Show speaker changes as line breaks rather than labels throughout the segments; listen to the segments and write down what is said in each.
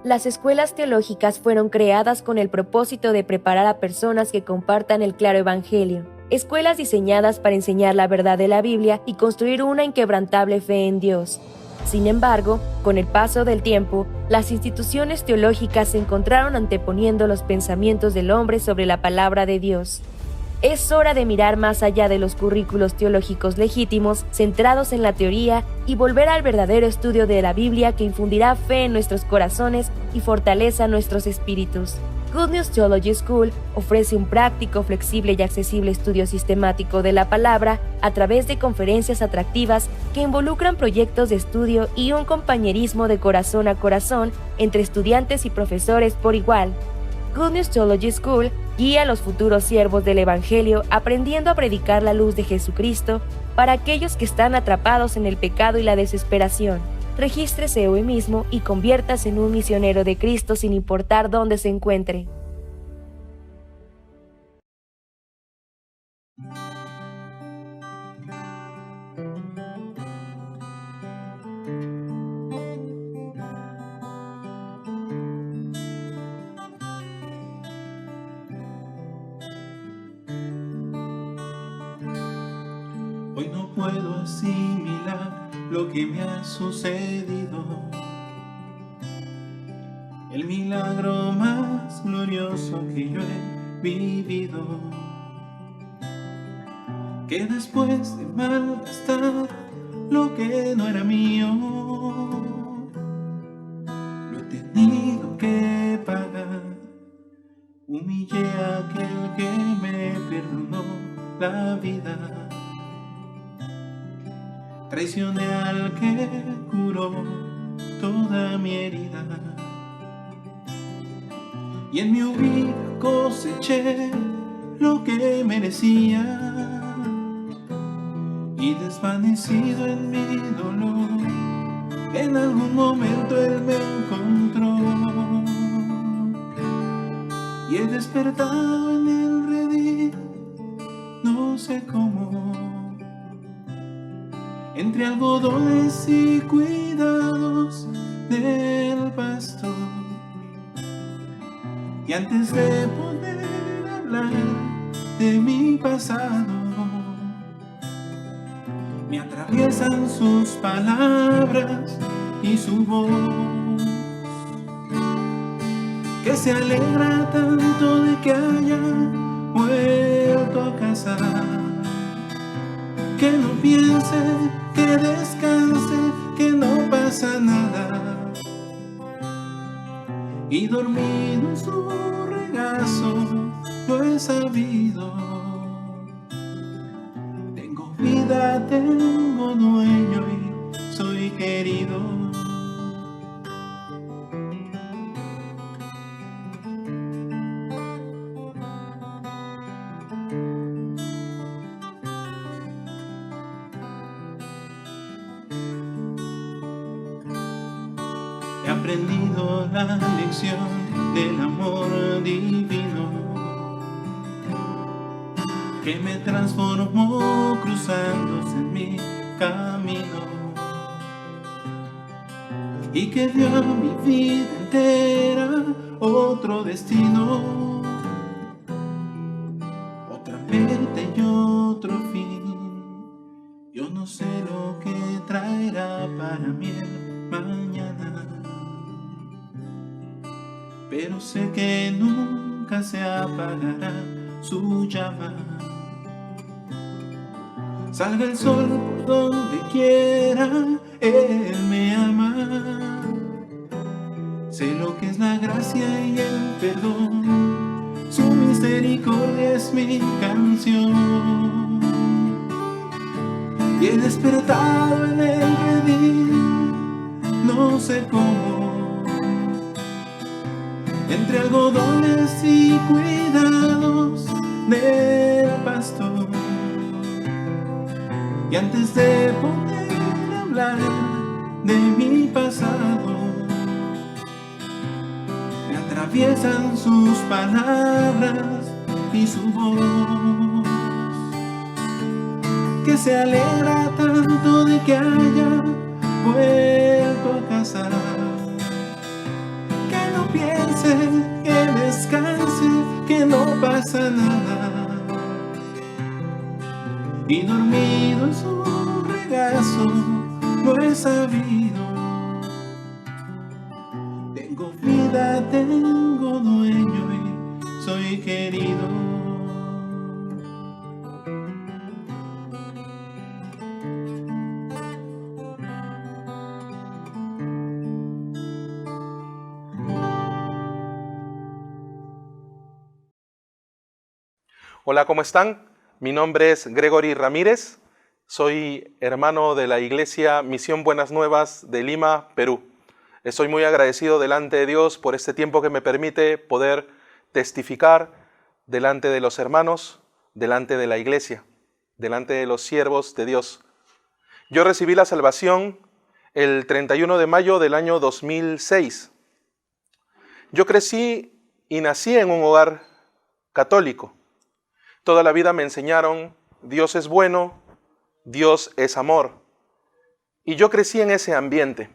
Las escuelas teológicas fueron creadas con el propósito de preparar a personas que compartan el claro evangelio. Escuelas diseñadas para enseñar la verdad de la Biblia y construir una inquebrantable fe en Dios. Sin embargo, con el paso del tiempo, las instituciones teológicas se encontraron anteponiendo los pensamientos del hombre sobre la palabra de Dios. Es hora de mirar más allá de los currículos teológicos legítimos, centrados en la teoría, y volver al verdadero estudio de la Biblia que infundirá fe en nuestros corazones y fortaleza nuestros espíritus. Good News Theology School ofrece un práctico, flexible y accesible estudio sistemático de la palabra a través de conferencias atractivas que involucran proyectos de estudio y un compañerismo de corazón a corazón entre estudiantes y profesores por igual. Good News Theology School guía a los futuros siervos del Evangelio aprendiendo a predicar la luz de Jesucristo para aquellos que están atrapados en el pecado y la desesperación. Regístrese hoy mismo y conviértase en un misionero de Cristo sin importar dónde se encuentre.
Hoy no puedo asimilar lo que me ha sucedido. El milagro más glorioso que yo he vivido, que después de malgastar lo que no era mío, lo he tenido que pagar. Humillé a aquel que me perdonó la vida, traicioné al que curó toda mi herida, y en mi huida coseché lo que merecía, y desvanecido en mi dolor, en algún momento Él me encontró, y he despertado en el redil, no sé cómo, entre algodones y cuidados del pastor. Y antes de poder hablar de mi pasado, me atraviesan sus palabras y su voz, que se alegra tanto de que haya vuelto a casa, que no piense, que descanse, que no pasa nada, y dormido en su regazo lo he sabido. Tengo vida, tengo dueño y soy querido. He aprendido la lección del amor divino, que me transformó cruzándose en mi camino, y que dio a mi vida entera otro destino, otra meta y otro fin. Yo no sé lo que traerá para mí el mañana, pero sé que nunca se apagará su llama. Salga el sol por donde quiera, Él me ama. Sé lo que es la gracia y el perdón, su misericordia es mi canción. Y he despertado en el redil, no sé cómo, entre algodones y cuidados del pastor. Y antes de poder hablar de mi pasado, atraviesan sus palabras y su voz, que se alegra tanto de que haya vuelto a casa, que no piense, que descanse, que no pasa nada, y dormido en su regazo lo he sabido. Tengo vida, tengo dueño y soy querido.
Hola, ¿cómo están? Mi nombre es Gregory Ramírez. Soy hermano de la Iglesia Misión Buenas Nuevas de Lima, Perú. Estoy muy agradecido delante de Dios por este tiempo que me permite poder testificar delante de los hermanos, delante de la Iglesia, delante de los siervos de Dios. Yo recibí la salvación el 31 de mayo del año 2006. Yo crecí y nací en un hogar católico. Toda la vida me enseñaron, Dios es bueno, Dios es amor. Y yo crecí en ese ambiente.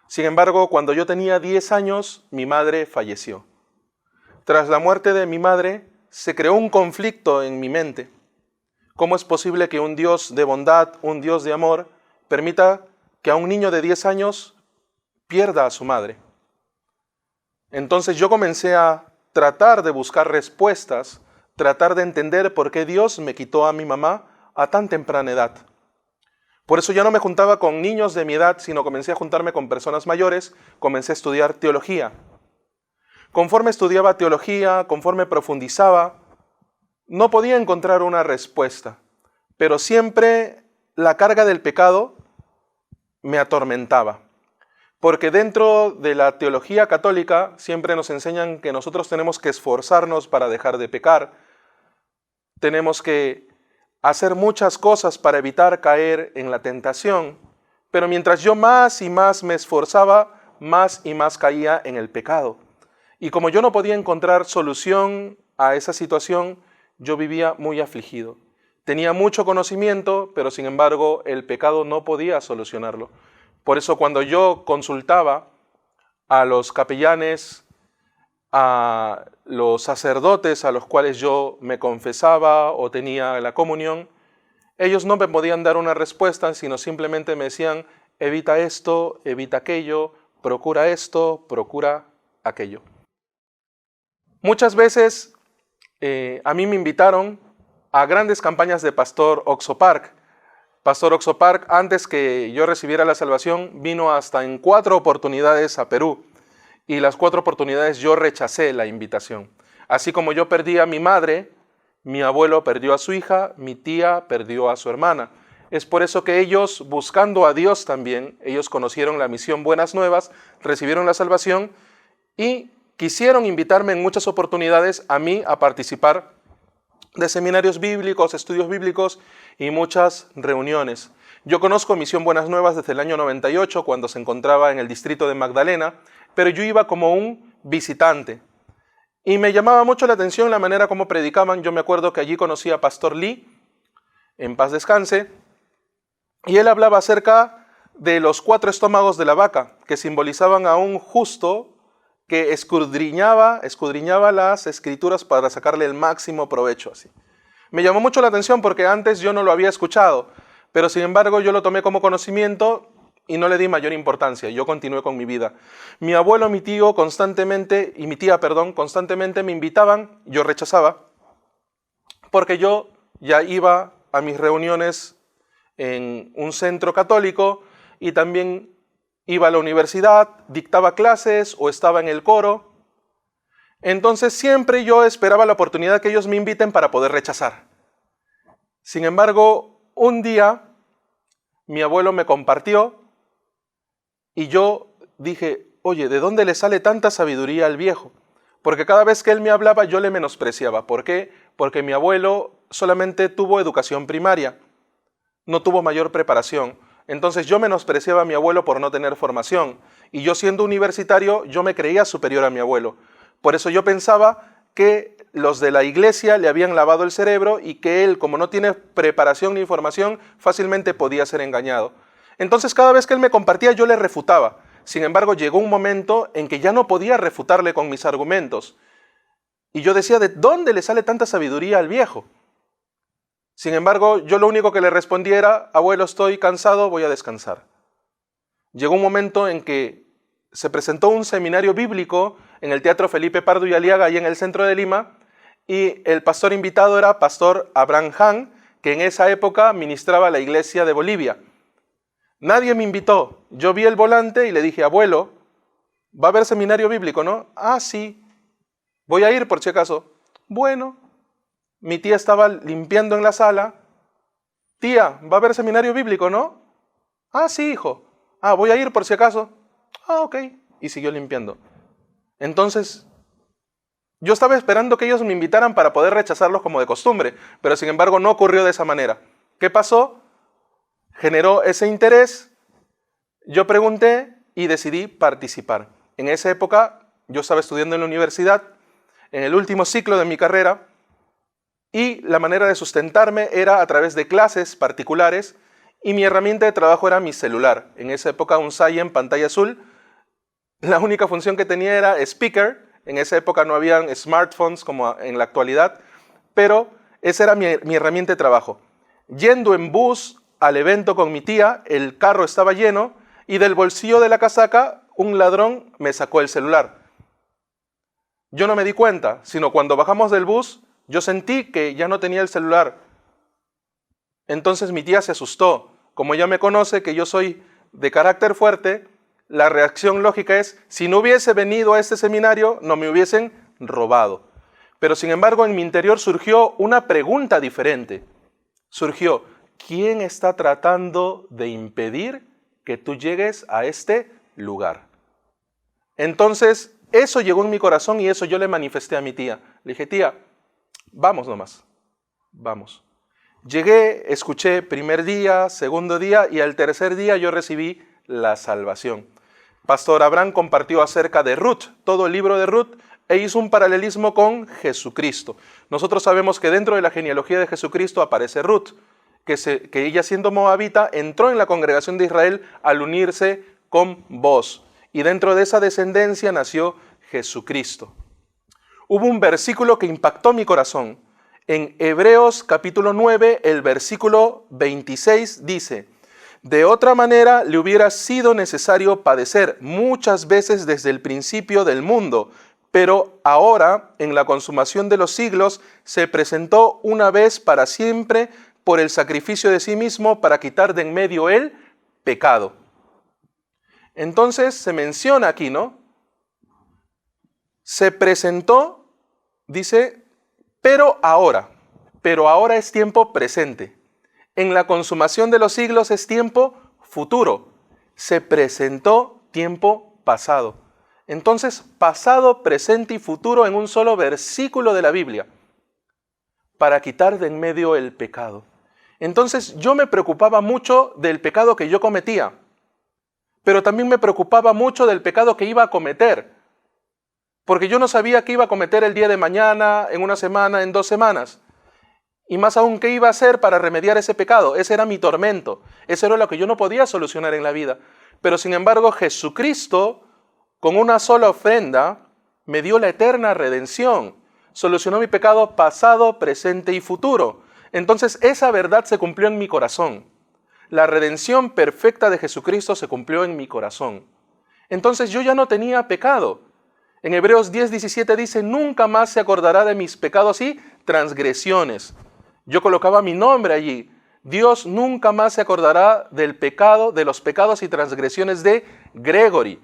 Sin embargo, cuando yo tenía 10 años, mi madre falleció. Tras la muerte de mi madre, se creó un conflicto en mi mente. ¿Cómo es posible que un Dios de bondad, un Dios de amor, permita que a un niño de 10 años pierda a su madre? Entonces yo comencé a tratar de buscar respuestas, tratar de entender por qué Dios me quitó a mi mamá a tan temprana edad. Por eso ya no me juntaba con niños de mi edad, sino comencé a juntarme con personas mayores, comencé a estudiar teología. Conforme estudiaba teología, conforme profundizaba, no podía encontrar una respuesta, pero siempre la carga del pecado me atormentaba. Porque dentro de la teología católica siempre nos enseñan que nosotros tenemos que esforzarnos para dejar de pecar, tenemos que hacer muchas cosas para evitar caer en la tentación, pero mientras yo más y más me esforzaba, más y más caía en el pecado. Y como yo no podía encontrar solución a esa situación, yo vivía muy afligido. Tenía mucho conocimiento, pero sin embargo el pecado no podía solucionarlo. Por eso cuando yo consultaba a los capellanes, a los sacerdotes a los cuales yo me confesaba o tenía la comunión, ellos no me podían dar una respuesta, sino simplemente me decían, evita esto, evita aquello, procura esto, procura aquello. Muchas veces a mí me invitaron a grandes campañas de Pastor Oxo Park. Pastor Oxo Park, antes que yo recibiera la salvación, vino hasta en 4 oportunidades a Perú. Y las 4 oportunidades yo rechacé la invitación. Así como yo perdí a mi madre, mi abuelo perdió a su hija, mi tía perdió a su hermana. Es por eso que ellos, buscando a Dios también, ellos conocieron la misión Buenas Nuevas, recibieron la salvación y quisieron invitarme en muchas oportunidades a mí a participar de seminarios bíblicos, estudios bíblicos y muchas reuniones. Yo conozco Misión Buenas Nuevas desde el año 98, cuando se encontraba en el distrito de Magdalena, pero yo iba como un visitante. Y me llamaba mucho la atención la manera como predicaban. Yo me acuerdo que allí conocí a Pastor Lee, en paz descanse, y él hablaba acerca de los 4 estómagos de la vaca, que simbolizaban a un justo que escudriñaba las escrituras para sacarle el máximo provecho. Así. Me llamó mucho la atención porque antes yo no lo había escuchado, pero sin embargo yo lo tomé como conocimiento y no le di mayor importancia. Yo continué con mi vida. Mi abuelo, mi tío constantemente, y mi tía, perdón, constantemente me invitaban, yo rechazaba, porque yo ya iba a mis reuniones en un centro católico y también iba a la universidad, dictaba clases o estaba en el coro. Entonces siempre yo esperaba la oportunidad que ellos me inviten para poder rechazar. Sin embargo, un día mi abuelo me compartió y yo dije, oye, ¿de dónde le sale tanta sabiduría al viejo? Porque cada vez que él me hablaba yo le menospreciaba. ¿Por qué? Porque mi abuelo solamente tuvo educación primaria, no tuvo mayor preparación. Entonces yo menospreciaba a mi abuelo por no tener formación. Y yo siendo universitario, yo me creía superior a mi abuelo. Por eso yo pensaba que los de la iglesia le habían lavado el cerebro y que él, como no tiene preparación ni información, fácilmente podía ser engañado. Entonces cada vez que él me compartía, yo le refutaba. Sin embargo, llegó un momento en que ya no podía refutarle con mis argumentos. Y yo decía, ¿de dónde le sale tanta sabiduría al viejo? Sin embargo, yo lo único que le respondía era, abuelo, estoy cansado, voy a descansar. Llegó un momento en que se presentó un seminario bíblico en el Teatro Felipe Pardo y Aliaga, ahí en el centro de Lima, y el pastor invitado era pastor Abraham Han, que en esa época ministraba a la iglesia de Bolivia. Nadie me invitó. Yo vi el volante y le dije, abuelo, va a haber seminario bíblico, ¿no? Ah, sí. Voy a ir por si acaso. Bueno, mi tía estaba limpiando en la sala. Tía, va a haber seminario bíblico, ¿no? Ah, sí, hijo. Ah, voy a ir por si acaso. Ah, ok. Y siguió limpiando. Entonces, yo estaba esperando que ellos me invitaran para poder rechazarlos como de costumbre, pero sin embargo no ocurrió de esa manera. ¿Qué pasó? Generó ese interés, yo pregunté y decidí participar. En esa época yo estaba estudiando en la universidad, en el último ciclo de mi carrera, y la manera de sustentarme era a través de clases particulares, y mi herramienta de trabajo era mi celular. En esa época un Saiyan pantalla azul. La única función que tenía era speaker. En esa época no habían smartphones como en la actualidad, pero esa era mi herramienta de trabajo. Yendo en bus al evento con mi tía, el carro estaba lleno y del bolsillo de la casaca un ladrón me sacó el celular. Yo no me di cuenta, sino cuando bajamos del bus, yo sentí que ya no tenía el celular. Entonces mi tía se asustó. Como ella me conoce, que yo soy de carácter fuerte, la reacción lógica es, si no hubiese venido a este seminario, no me hubiesen robado. Pero sin embargo, en mi interior surgió una pregunta diferente. Surgió, ¿quién está tratando de impedir que tú llegues a este lugar? Entonces, eso llegó en mi corazón y eso yo le manifesté a mi tía. Le dije, tía, vamos nomás, vamos. Llegué, escuché primer día, segundo día y al tercer día yo recibí la salvación. Pastor Abraham compartió acerca de Ruth, todo el libro de Ruth, e hizo un paralelismo con Jesucristo. Nosotros sabemos que dentro de la genealogía de Jesucristo aparece Ruth, que ella siendo moabita entró en la congregación de Israel al unirse con Boaz. Y dentro de esa descendencia nació Jesucristo. Hubo un versículo que impactó mi corazón. En Hebreos capítulo 9, el versículo 26 dice, de otra manera le hubiera sido necesario padecer muchas veces desde el principio del mundo, pero ahora, en la consumación de los siglos, se presentó una vez para siempre por el sacrificio de sí mismo para quitar de en medio el pecado. Entonces se menciona aquí, ¿no? Se presentó, dice, pero ahora es tiempo presente. En la consumación de los siglos es tiempo futuro. Se presentó tiempo pasado. Entonces, pasado, presente y futuro en un solo versículo de la Biblia para quitar de en medio el pecado. Entonces, yo me preocupaba mucho del pecado que yo cometía, pero también me preocupaba mucho del pecado que iba a cometer, porque yo no sabía qué iba a cometer el día de mañana, en una semana, en 2 semanas. Y más aún, ¿qué iba a hacer para remediar ese pecado? Ese era mi tormento. Eso era lo que yo no podía solucionar en la vida. Pero sin embargo, Jesucristo, con una sola ofrenda, me dio la eterna redención. Solucionó mi pecado pasado, presente y futuro. Entonces, esa verdad se cumplió en mi corazón. La redención perfecta de Jesucristo se cumplió en mi corazón. Entonces, yo ya no tenía pecado. En Hebreos 10:17 dice, nunca más se acordará de mis pecados y transgresiones. Yo colocaba mi nombre allí. Dios nunca más se acordará del pecado, de los pecados y transgresiones de Gregory.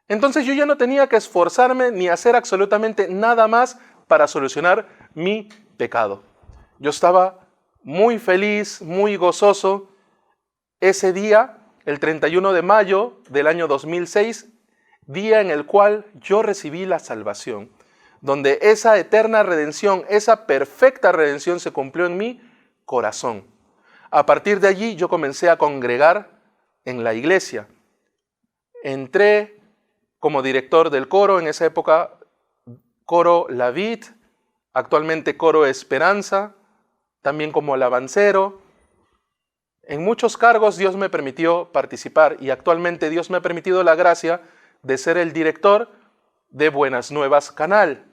Entonces yo ya no tenía que esforzarme ni hacer absolutamente nada más para solucionar mi pecado. Yo estaba muy feliz, muy gozoso. Ese día, el 31 de mayo del año 2006, día en el cual yo recibí la salvación, donde esa eterna redención, esa perfecta redención se cumplió en mi corazón. A partir de allí yo comencé a congregar en la iglesia. Entré como director del coro en esa época, Coro La Vid, actualmente Coro Esperanza, también como alabancero. En muchos cargos Dios me permitió participar y actualmente Dios me ha permitido la gracia de ser el director de Buenas Nuevas Canal,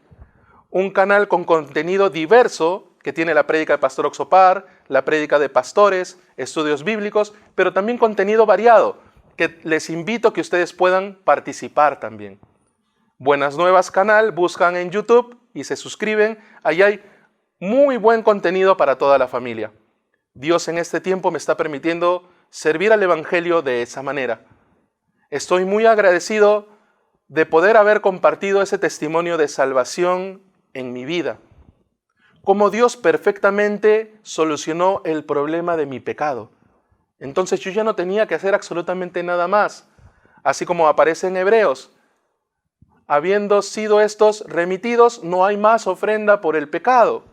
un canal con contenido diverso que tiene la prédica de Pastor Oxopar, la prédica de pastores, estudios bíblicos, pero también contenido variado, que les invito a que ustedes puedan participar también. Buenas Nuevas Canal, buscan en YouTube y se suscriben, ahí hay muy buen contenido para toda la familia. Dios en este tiempo me está permitiendo servir al Evangelio de esa manera. Estoy muy agradecido de poder haber compartido ese testimonio de salvación en mi vida. Cómo Dios perfectamente solucionó el problema de mi pecado. Entonces yo ya no tenía que hacer absolutamente nada más. Así como aparece en Hebreos, habiendo sido estos remitidos, no hay más ofrenda por el pecado.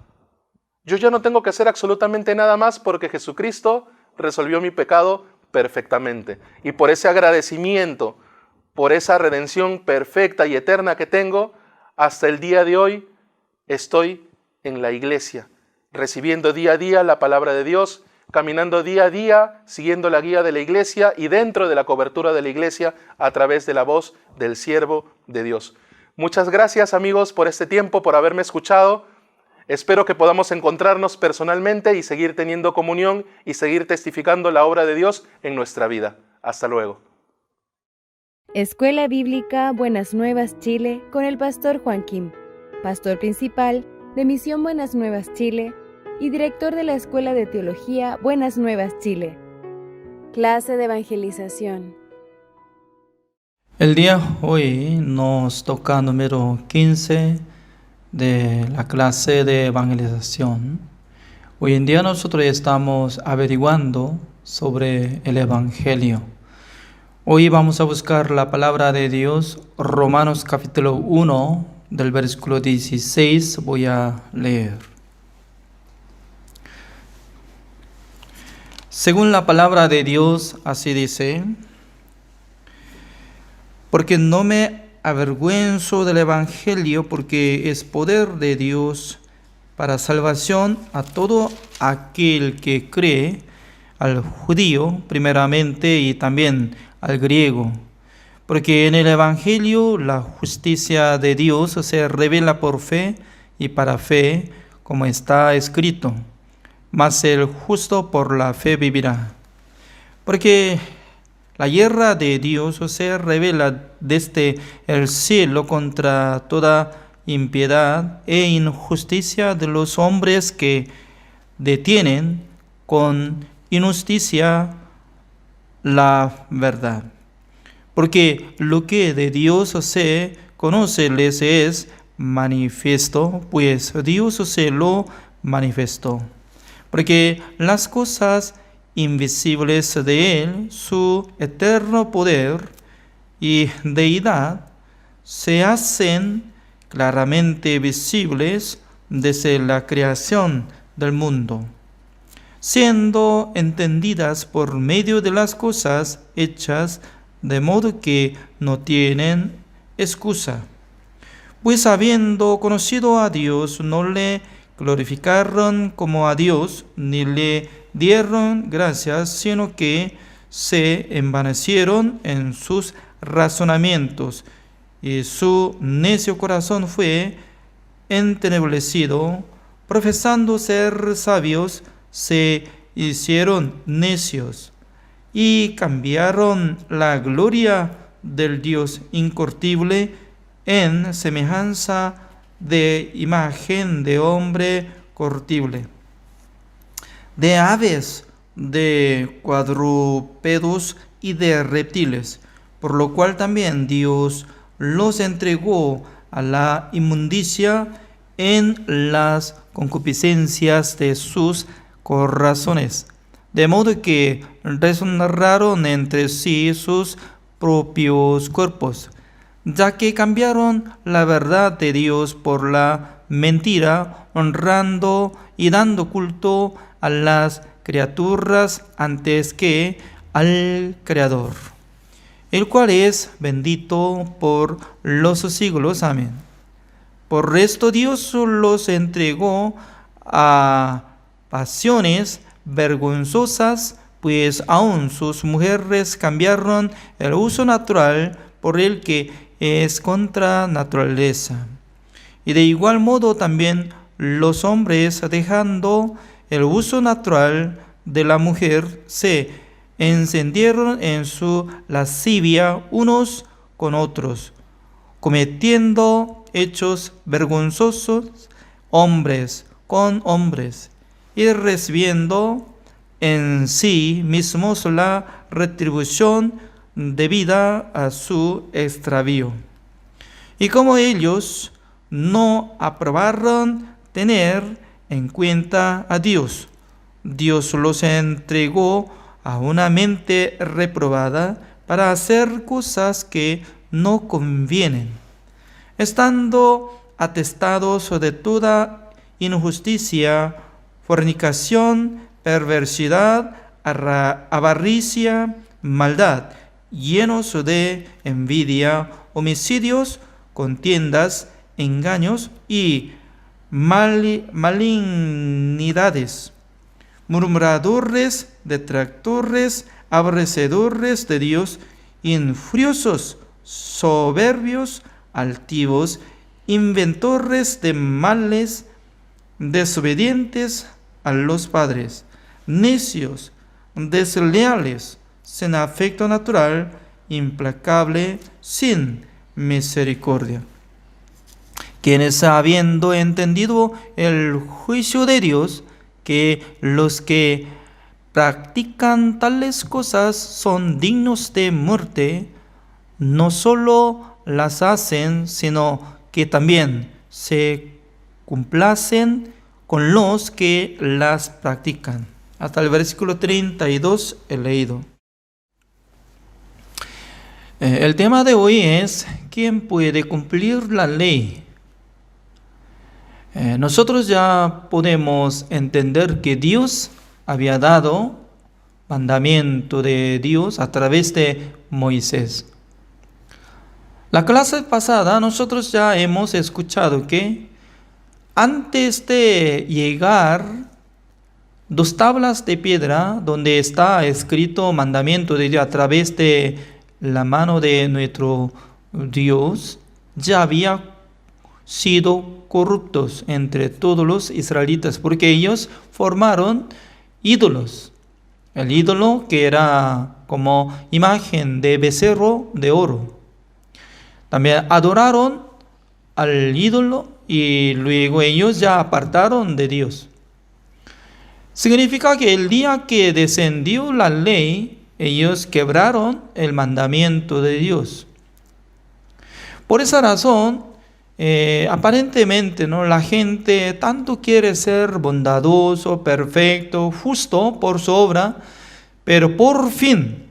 Yo ya no tengo que hacer absolutamente nada más porque Jesucristo resolvió mi pecado perfectamente. Y por ese agradecimiento, por esa redención perfecta y eterna que tengo, hasta el día de hoy estoy en la iglesia, recibiendo día a día la palabra de Dios, caminando día a día, siguiendo la guía de la iglesia y dentro de la cobertura de la iglesia a través de la voz del siervo de Dios. Muchas gracias, amigos, por este tiempo, por haberme escuchado. Espero que podamos encontrarnos personalmente y seguir teniendo comunión y seguir testificando la obra de Dios en nuestra vida. Hasta luego.
Escuela Bíblica Buenas Nuevas Chile con el pastor Juan Kim, pastor principal de Misión Buenas Nuevas Chile y director de la Escuela de Teología Buenas Nuevas Chile. Clase de evangelización.
El día hoy nos toca número 15 de la clase de evangelización. Hoy en día nosotros estamos averiguando sobre el Evangelio. Hoy vamos a buscar la palabra de Dios, Romanos capítulo 1, del versículo 16, voy a leer. Según la palabra de Dios, así dice: porque no me avergüenzo del Evangelio, porque es poder de Dios para salvación a todo aquel que cree, al judío primeramente y también al griego. Porque en el Evangelio la justicia de Dios se revela por fe y para fe, como está escrito: mas el justo por la fe vivirá. Porque la ira de Dios se revela desde el cielo contra toda impiedad e injusticia de los hombres que detienen con injusticia la verdad. Porque lo que de Dios se conoce les es manifiesto, pues Dios se lo manifestó. Porque las cosas invisibles de Él, su eterno poder y deidad, se hacen claramente visibles desde la creación del mundo, siendo entendidas por medio de las cosas hechas, de modo que no tienen excusa. Pues habiendo conocido a Dios, no le glorificaron como a Dios, ni le dieron gracias, sino que se envanecieron en sus razonamientos, y su necio corazón fue entenebrecido. Profesando ser sabios, se hicieron necios, y cambiaron la gloria del Dios incorruptible en semejanza de imagen de hombre corruptible, de aves, de cuadrúpedos y de reptiles, por lo cual también Dios los entregó a la inmundicia en las concupiscencias de sus corazones, de modo que deshonraron entre sí sus propios cuerpos, ya que cambiaron la verdad de Dios por la mentira, honrando y dando culto a las criaturas antes que al Creador, el cual es bendito por los siglos. Amén. Por resto Dios los entregó a pasiones vergonzosas, pues aún sus mujeres cambiaron el uso natural por el que es contra naturaleza. Y de igual modo también los hombres, dejando el uso natural de la mujer, se encendieron en su lascivia unos con otros, cometiendo hechos vergonzosos hombres con hombres, y recibiendo en sí mismos la retribución debida a su extravío. Y como ellos no aprobaron tener en cuenta a Dios, Dios los entregó a una mente reprobada para hacer cosas que no convienen, estando atestados de toda injusticia, fornicación, perversidad, avaricia, maldad, llenos de envidia, homicidios, contiendas, engaños y malignidades, murmuradores, detractores, aborrecedores de Dios, injuriosos, soberbios, altivos, inventores de males, desobedientes a los padres, necios, desleales, sin afecto natural, implacable, sin misericordia. Quienes, habiendo entendido el juicio de Dios, que los que practican tales cosas son dignos de muerte, no solo las hacen, sino que también se complacen con los que las practican. Hasta el versículo 32 he leído. El tema de hoy es: ¿quién puede cumplir la ley? Nosotros ya podemos entender que Dios había dado mandamiento de Dios a través de Moisés. La clase pasada nosotros ya hemos escuchado que antes de llegar 2 tablas de piedra donde está escrito mandamiento de Dios a través de la mano de nuestro Dios, ya había sido corruptos entre todos los israelitas, porque ellos formaron ídolos. El ídolo que era como imagen de becerro de oro. También adoraron al ídolo y luego ellos ya apartaron de Dios. Significa que el día que descendió la ley, ellos quebraron el mandamiento de Dios. Por esa razón, aparentemente, ¿no?, la gente tanto quiere ser bondadoso, perfecto, justo por su obra, pero por fin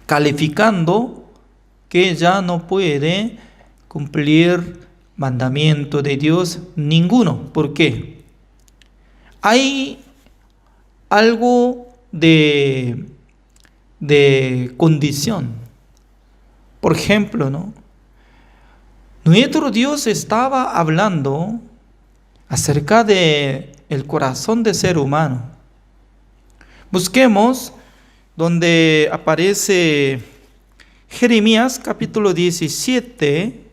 calificando que ya no puede cumplir mandamiento de Dios ninguno. ¿Por qué? Hay algo de condición. Por ejemplo, ¿no?, nuestro Dios estaba hablando acerca de el corazón del ser humano. Busquemos donde aparece Jeremías capítulo 17.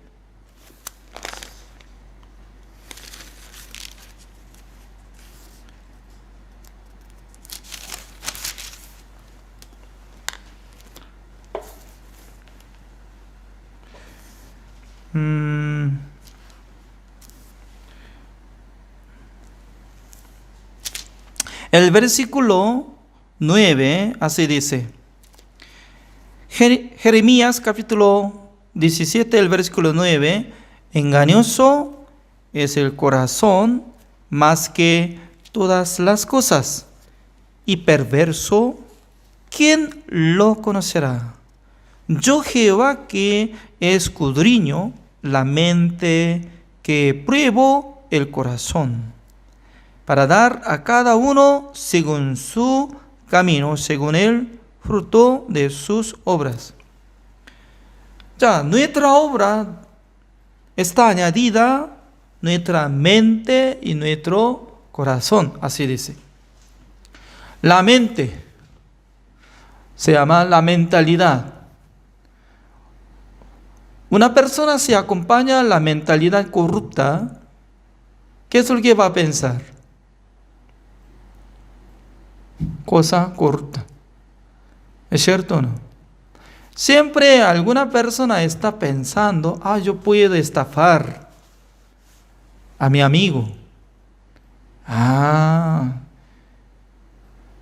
El versículo 9 así dice. Jeremías capítulo 17, el versículo 9. Engañoso es el corazón más que todas las cosas, y perverso, ¿quién lo conocerá? Yo, Jehová, que escudriño la mente, que pruebo el corazón, para dar a cada uno según su camino, según el fruto de sus obras. Ya, nuestra obra está añadida, nuestra mente y nuestro corazón, así dice. La mente se llama la mentalidad. Una persona se acompaña a la mentalidad corrupta, ¿qué es lo que va a pensar? Cosa corrupta. ¿Es cierto o no? Siempre alguna persona está pensando, yo puedo estafar a mi amigo.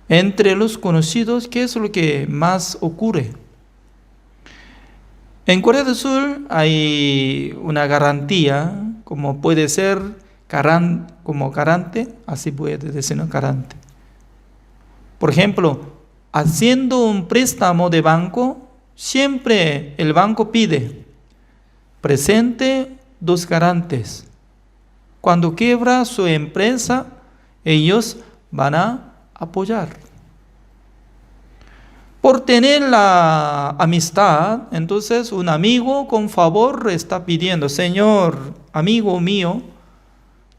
Entre los conocidos, ¿qué es lo que más ocurre? En Corea del Sur hay una garantía, como puede ser como garante, así puede decir, ¿no? Garante. Por ejemplo, haciendo un préstamo de banco, siempre el banco pide, presente 2 garantes. Cuando quiebra su empresa, ellos van a apoyar. Por tener la amistad, entonces un amigo con favor está pidiendo, Señor, amigo mío,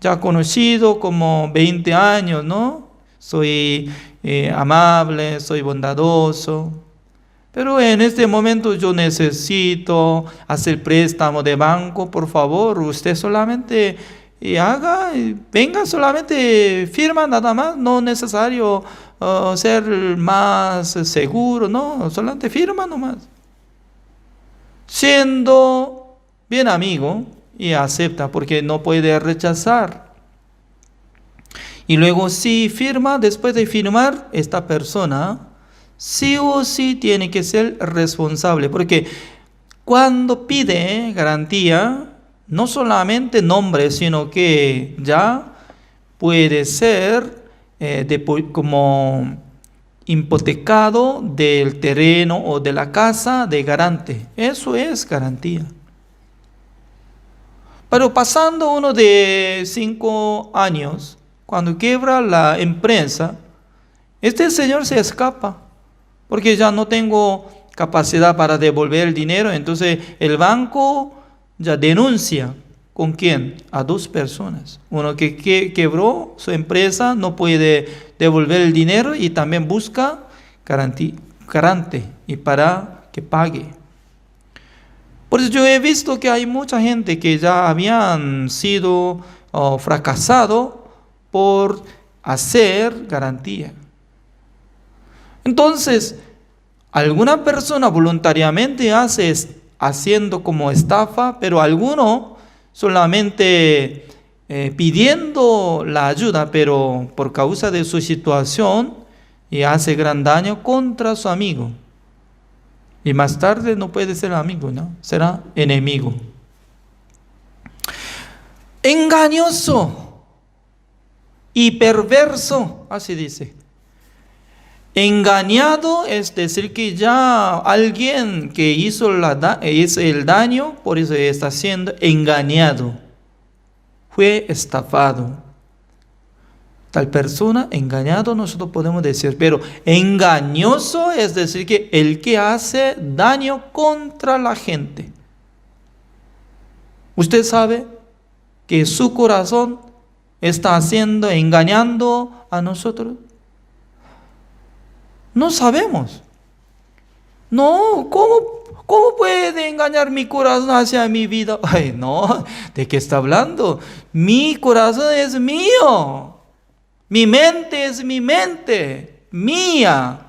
ya conocido como 20 años, ¿no? Soy amable, soy bondadoso, pero en este momento yo necesito hacer préstamo de banco, por favor, usted solamente venga, solamente firma nada más, no es necesario ser más seguro, no, solamente firma nomás. Siendo bien amigo y acepta porque no puede rechazar. Y luego si firma, después de firmar, esta persona sí o sí tiene que ser responsable, porque cuando pide garantía, no solamente nombre, sino que ya puede ser como hipotecado del terreno o de la casa de garante. Eso es garantía. Pero pasando uno de 5 años, cuando quiebra la empresa, este señor se escapa, porque ya no tengo capacidad para devolver el dinero. Entonces el banco ya denuncia. ¿Con quién? A 2 personas. Uno que quebró su empresa, no puede devolver el dinero y también busca garante y para que pague. Por eso yo he visto que hay mucha gente que ya habían sido fracasado por hacer garantía. Entonces, alguna persona voluntariamente haciendo como estafa, pero alguno solamente pidiendo la ayuda, pero por causa de su situación y hace gran daño contra su amigo. Y más tarde no puede ser amigo, ¿no? Será enemigo. Engañoso y perverso, así dice. Engañado es decir que ya alguien que hizo el daño, por eso está siendo engañado. Fue estafado. Tal persona, engañado nosotros podemos decir, pero engañoso es decir que el que hace daño contra la gente. Usted sabe que su corazón está engañando a nosotros. No sabemos. No, ¿cómo puede engañar mi corazón hacia mi vida? Ay, no, ¿de qué está hablando? Mi corazón es mío. Mi mente es mi mente, mía.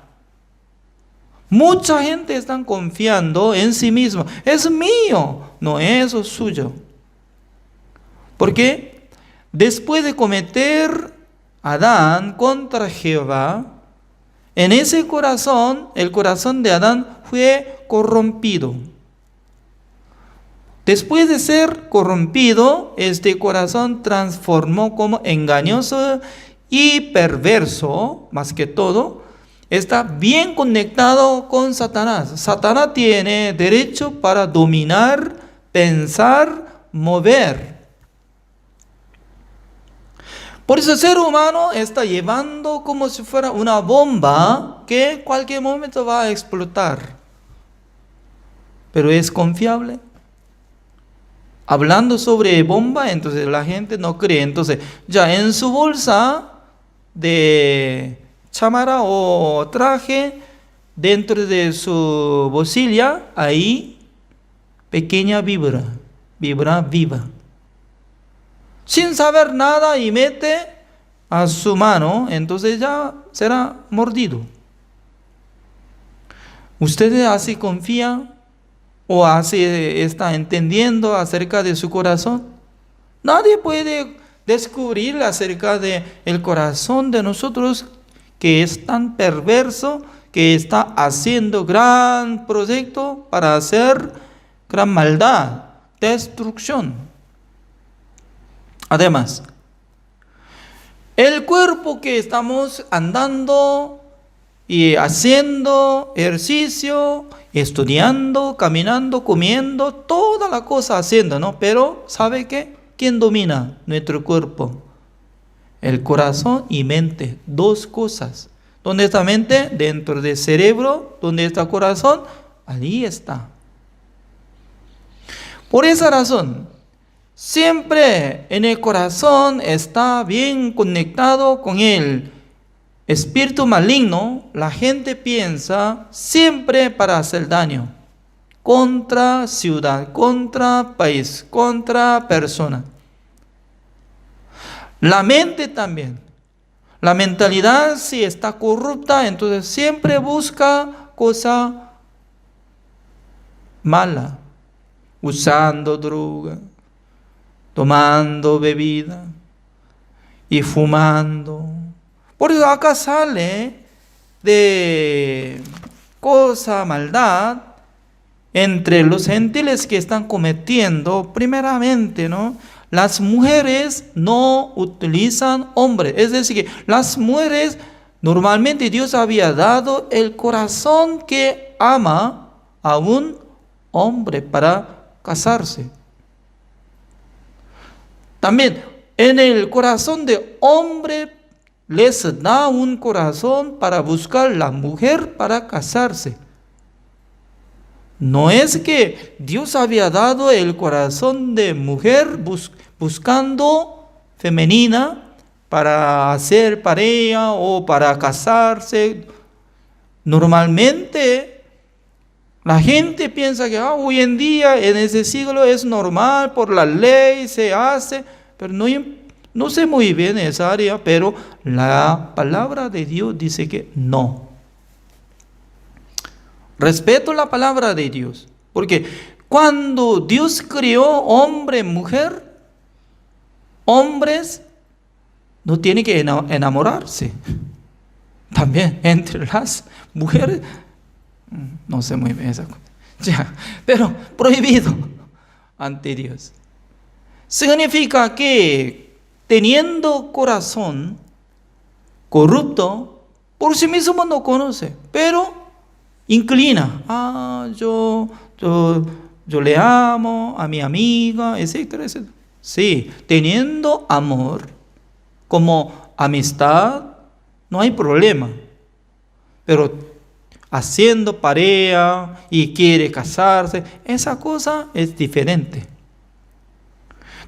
Mucha gente está confiando en sí mismo. Es mío, no es suyo. ¿Por qué? Después de cometer Adán contra Jehová, en ese corazón, el corazón de Adán fue corrompido. Después de ser corrompido, este corazón transformó como engañoso y perverso, más que todo, está bien conectado con Satanás. Satanás tiene derecho para dominar, pensar, mover. Por eso el ser humano está llevando como si fuera una bomba que en cualquier momento va a explotar. Pero es confiable. Hablando sobre bomba, entonces la gente no cree. Entonces, ya en su bolsa de chamarra o traje, dentro de su bolsilla, ahí, pequeña vibra viva. Sin saber nada y mete a su mano, entonces ya será mordido. ¿Ustedes así confían o así está entendiendo acerca de su corazón? Nadie puede descubrir acerca de el corazón de nosotros, que es tan perverso, que está haciendo gran proyecto para hacer gran maldad, destrucción. Además, el cuerpo que estamos andando y haciendo ejercicio, estudiando, caminando, comiendo, toda la cosa haciendo, ¿no? Pero, ¿sabe qué? ¿Quién domina nuestro cuerpo? El corazón y mente, dos cosas. ¿Dónde está mente? Dentro del cerebro. ¿Dónde está corazón? Allí está. Por esa razón, siempre en el corazón está bien conectado con el espíritu maligno. La gente piensa siempre para hacer daño. Contra ciudad, contra país, contra persona. La mente también. La mentalidad, si está corrupta, entonces siempre busca cosa mala. Usando droga, tomando bebida y fumando. Por eso acá sale de cosa maldad entre los gentiles que están cometiendo. Primeramente, ¿no? Las mujeres no utilizan hombres. Es decir, que las mujeres, normalmente Dios había dado el corazón que ama a un hombre para casarse. También en el corazón de hombre les da un corazón para buscar la mujer para casarse. No es que Dios había dado el corazón de mujer buscando femenina para hacer pareja o para casarse. Normalmente la gente piensa que hoy en día, en ese siglo, es normal, por la ley se hace, pero no sé muy bien esa área, pero la palabra de Dios dice que no. Respeto la palabra de Dios, porque cuando Dios creó hombre, mujer, hombres no tienen que enamorarse. También entre las mujeres, no sé muy bien esa cosa. Ya, pero prohibido ante Dios. Significa que teniendo corazón corrupto, por sí mismo no conoce, pero inclina. Yo le amo a mi amiga, etcétera, etcétera. Sí, teniendo amor como amistad, no hay problema. Pero haciendo pareja y quiere casarse, esa cosa es diferente.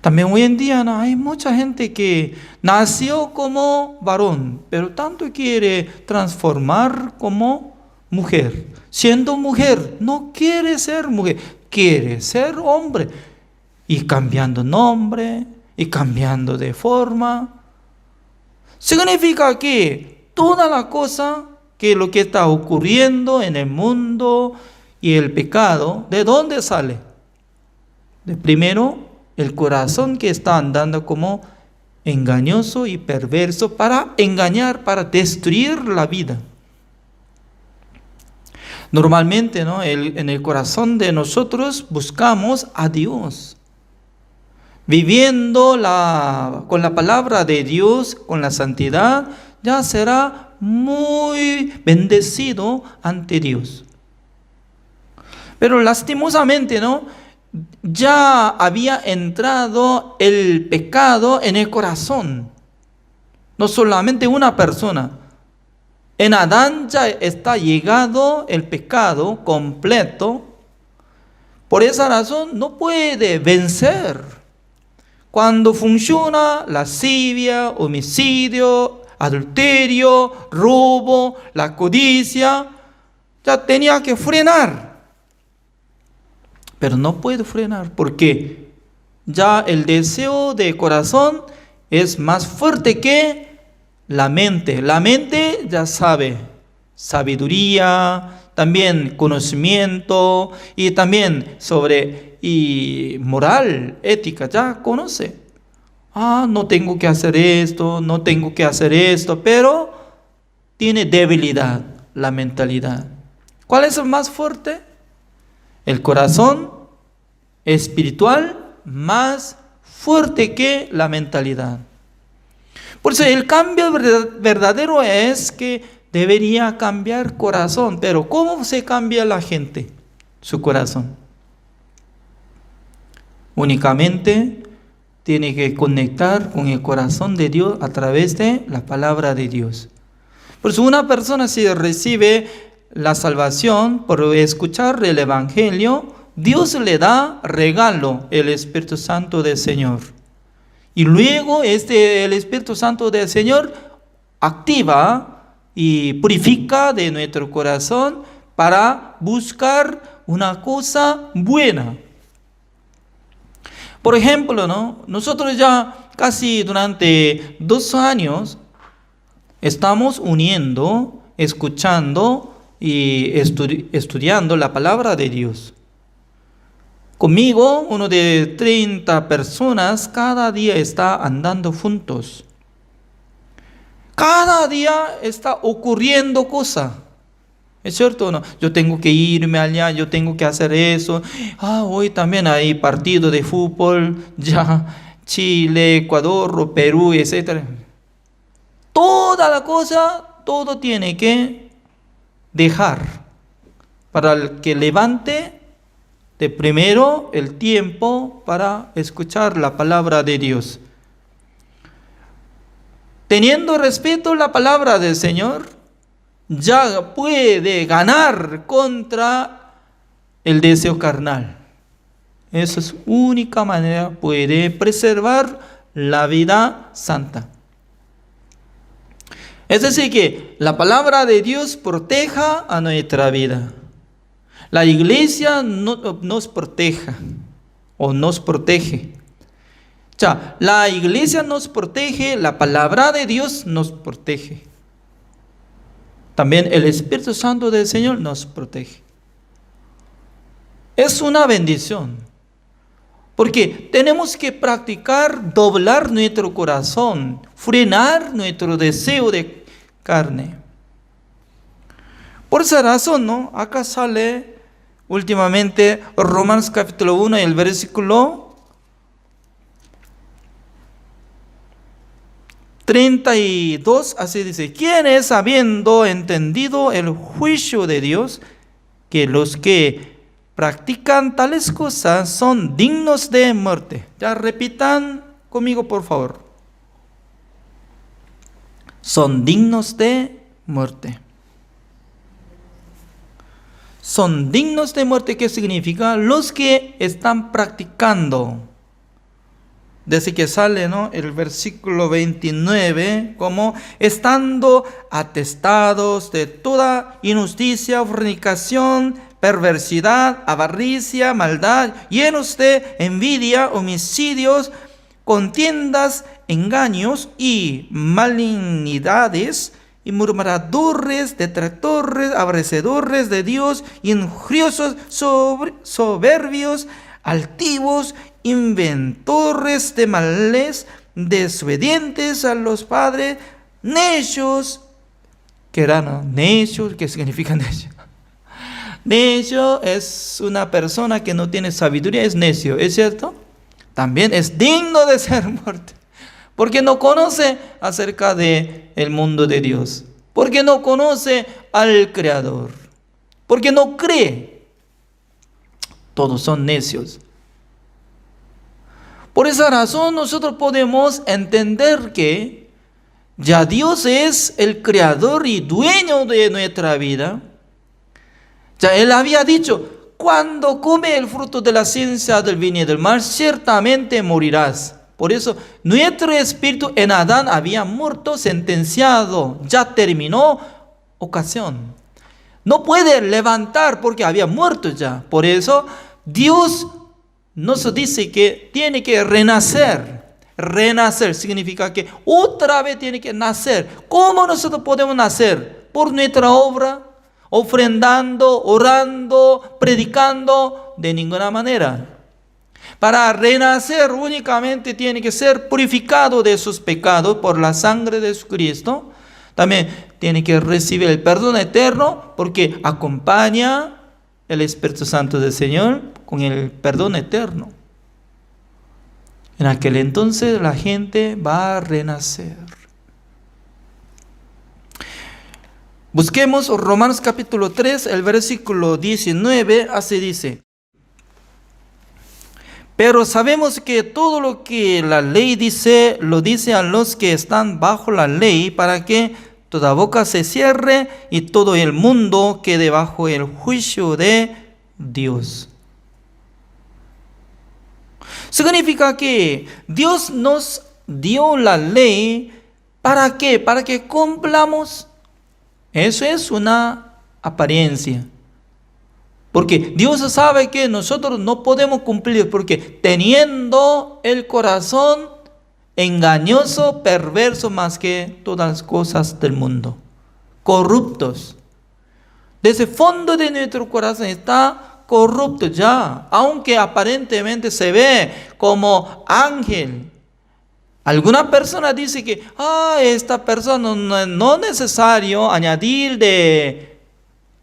También hoy en día hay mucha gente que nació como varón, pero tanto quiere transformar como mujer. Siendo mujer, no quiere ser mujer, quiere ser hombre. Y cambiando nombre, y cambiando de forma. Significa que toda la cosa, que lo que está ocurriendo en el mundo y el pecado, ¿de dónde sale? De primero, el corazón que está andando como engañoso y perverso para engañar, para destruir la vida. Normalmente, ¿no? En el corazón de nosotros buscamos a Dios. Viviendo con la palabra de Dios, con la santidad, ya será muy bendecido ante Dios. Pero lastimosamente, ¿no? Ya había entrado el pecado en el corazón. no solamente una persona. En Adán ya está llegado el pecado completo. Por esa razón no puede vencer. Cuando funciona lascivia, homicidio, adulterio, robo, la codicia, ya tenía que frenar. Pero no puede frenar porque ya el deseo de corazón es más fuerte que la mente. La mente ya sabe, sabiduría, también conocimiento y también sobre moral, ética, ya conoce. No tengo que hacer esto, no tengo que hacer esto, pero tiene debilidad la mentalidad. ¿Cuál es el más fuerte? El corazón espiritual más fuerte que la mentalidad. Por eso el cambio verdadero es que debería cambiar corazón. Pero ¿cómo se cambia la gente? Su corazón. Únicamente tiene que conectar con el corazón de Dios a través de la palabra de Dios. Por eso una persona si recibe la salvación por escuchar el Evangelio, Dios le da regalo, el Espíritu Santo del Señor. Y luego el Espíritu Santo del Señor activa y purifica de nuestro corazón para buscar una cosa buena. Por ejemplo, nosotros ya casi durante 2 años estamos uniendo, escuchando y estudiando la palabra de Dios. Conmigo, uno de 30 personas cada día está andando juntos. Cada día está ocurriendo cosa. ¿Es cierto o no? Yo tengo que irme allá, yo tengo que hacer eso. Hoy también hay partido de fútbol, ya Chile, Ecuador, Perú, etc. Toda la cosa, todo tiene que dejar para el que levante de primero el tiempo para escuchar la palabra de Dios. Teniendo respeto a la palabra del Señor, ya puede ganar contra el deseo carnal. Esa es única manera puede preservar la vida santa. Es decir, que la palabra de Dios proteja a nuestra vida. La iglesia nos proteja o nos protege. Ya, la iglesia nos protege, la palabra de Dios nos protege. También el Espíritu Santo del Señor nos protege. Es una bendición. Porque tenemos que practicar, doblar nuestro corazón, frenar nuestro deseo de carne. Por esa razón, acá sale últimamente Romanos capítulo 1, el versículo 32, así dice: quienes habiendo entendido el juicio de Dios, que los que practican tales cosas son dignos de muerte. Ya repitan conmigo, por favor. Son dignos de muerte. Son dignos de muerte, ¿qué significa? Los que están practicando. Desde que sale, el versículo 29, como estando atestados de toda injusticia, fornicación, perversidad, avaricia, maldad, llenos de envidia, homicidios, contiendas, engaños y malignidades, y murmuradores, detractores, aborrecedores de Dios, injuriosos, soberbios, altivos, inventores de males, desobedientes a los padres, necios. ¿Qué eran? Necios, ¿qué significa necio? Necio es una persona que no tiene sabiduría, es necio, ¿es cierto? También es digno de ser muerto, porque no conoce acerca del mundo de Dios, porque no conoce al Creador, porque no cree. Todos son necios. Por esa razón nosotros podemos entender que Ya Dios es el creador y dueño de nuestra vida. Ya Él había dicho, cuando come el fruto de la ciencia del bien y del mal, ciertamente morirás. Por eso, nuestro espíritu en Adán había muerto, sentenciado, ya terminó ocasión. No puede levantar porque había muerto ya. Por eso, Dios nos dice que tiene que renacer. Renacer significa que otra vez tiene que nacer. ¿Cómo nosotros podemos nacer? Por nuestra obra, ofrendando, orando, predicando, de ninguna manera. Para renacer únicamente tiene que ser purificado de sus pecados por la sangre de Jesucristo. También tiene que recibir el perdón eterno porque acompaña el Espíritu Santo del Señor con el perdón eterno. En aquel entonces la gente va a renacer. Busquemos Romanos capítulo 3, el versículo 19, así dice. Pero sabemos que todo lo que la ley dice, lo dice a los que están bajo la ley, para que toda boca se cierre y todo el mundo quede bajo el juicio de Dios. Significa que Dios nos dio la ley, ¿para qué? Para que cumplamos. Eso es una apariencia. Porque Dios sabe que nosotros no podemos cumplir, porque teniendo el corazón engañoso, perverso más que todas las cosas del mundo, corruptos. Desde el fondo de nuestro corazón está corrupto ya, aunque aparentemente se ve como ángel. Alguna persona dice que esta persona no es necesario añadir de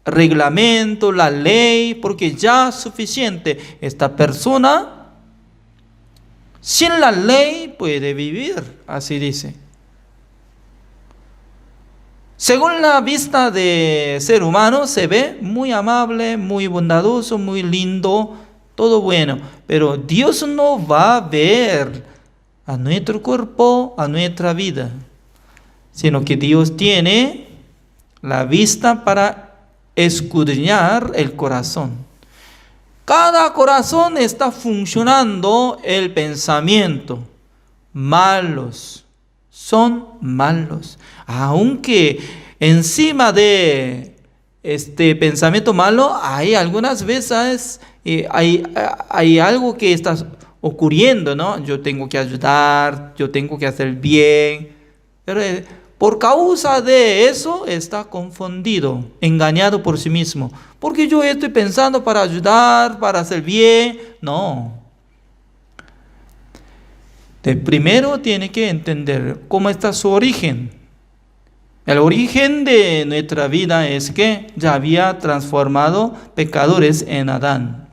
reglamento, la ley, porque ya es suficiente. Esta persona sin la ley puede vivir, así dice. Según la vista de ser humano, se ve muy amable, muy bondadoso, muy lindo, todo bueno. Pero Dios no va a ver a nuestro cuerpo, a nuestra vida, sino que Dios tiene la vista para escudriñar el corazón. Cada corazón está funcionando el pensamiento. Malos, son malos. Aunque encima de este pensamiento malo hay algunas veces hay algo que está ocurriendo, ¿no? Yo tengo que ayudar, yo tengo que hacer bien, pero por causa de eso está confundido, engañado por sí mismo, porque yo estoy pensando para ayudar, para hacer bien. No. Primero tiene que entender cómo está su origen. El origen de nuestra vida es que ya había transformado pecadores en Adán.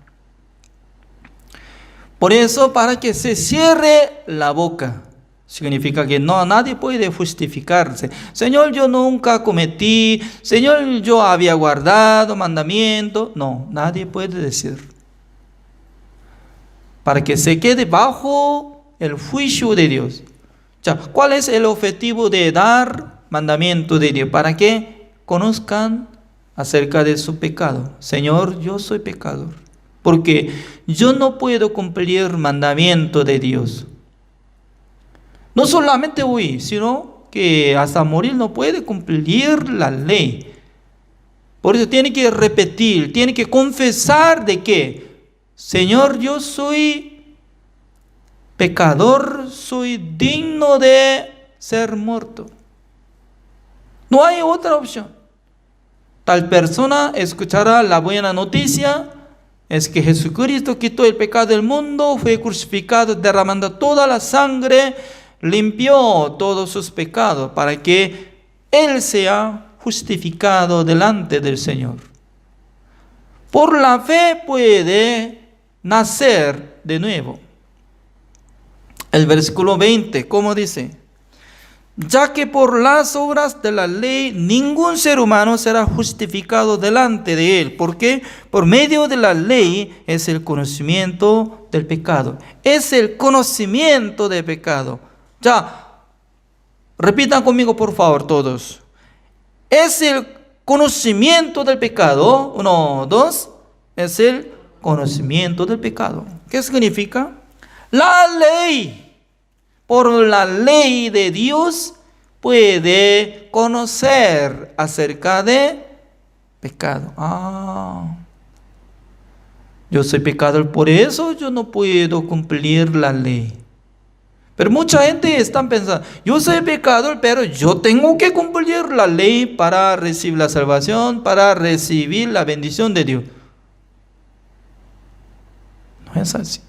Por eso, para que se cierre la boca, significa que nadie puede justificarse. Señor, yo nunca cometí. Señor, yo había guardado mandamiento. No, nadie puede decir. Para que se quede bajo el juicio de Dios. ¿Cuál es el objetivo de dar mandamiento de Dios? Para que conozcan acerca de su pecado. Señor, yo soy pecador, porque yo no puedo cumplir mandamiento de Dios. No solamente hoy, sino que hasta morir no puede cumplir la ley. Por eso tiene que repetir, tiene que confesar de que, Señor, yo soy pecador, soy digno de ser muerto. No hay otra opción. Tal persona escuchará la buena noticia, es que Jesucristo quitó el pecado del mundo, fue crucificado, derramando toda la sangre, limpió todos sus pecados para que Él sea justificado delante del Señor. Por la fe puede nacer de nuevo. El versículo 20, ¿cómo dice? Ya que por las obras de la ley ningún ser humano será justificado delante de Él, porque por medio de la ley es el conocimiento del pecado. Es el conocimiento del pecado. Ya, Repitan conmigo, por favor, todos. Es el conocimiento del pecado. 1, 2. Es el conocimiento del pecado. ¿Qué significa? La ley. Por la ley de Dios puede conocer acerca de pecado. Yo soy pecador, por eso yo no puedo cumplir la ley. Pero mucha gente está pensando, yo soy pecador, pero yo tengo que cumplir la ley para recibir la salvación, para recibir la bendición de Dios. No es así.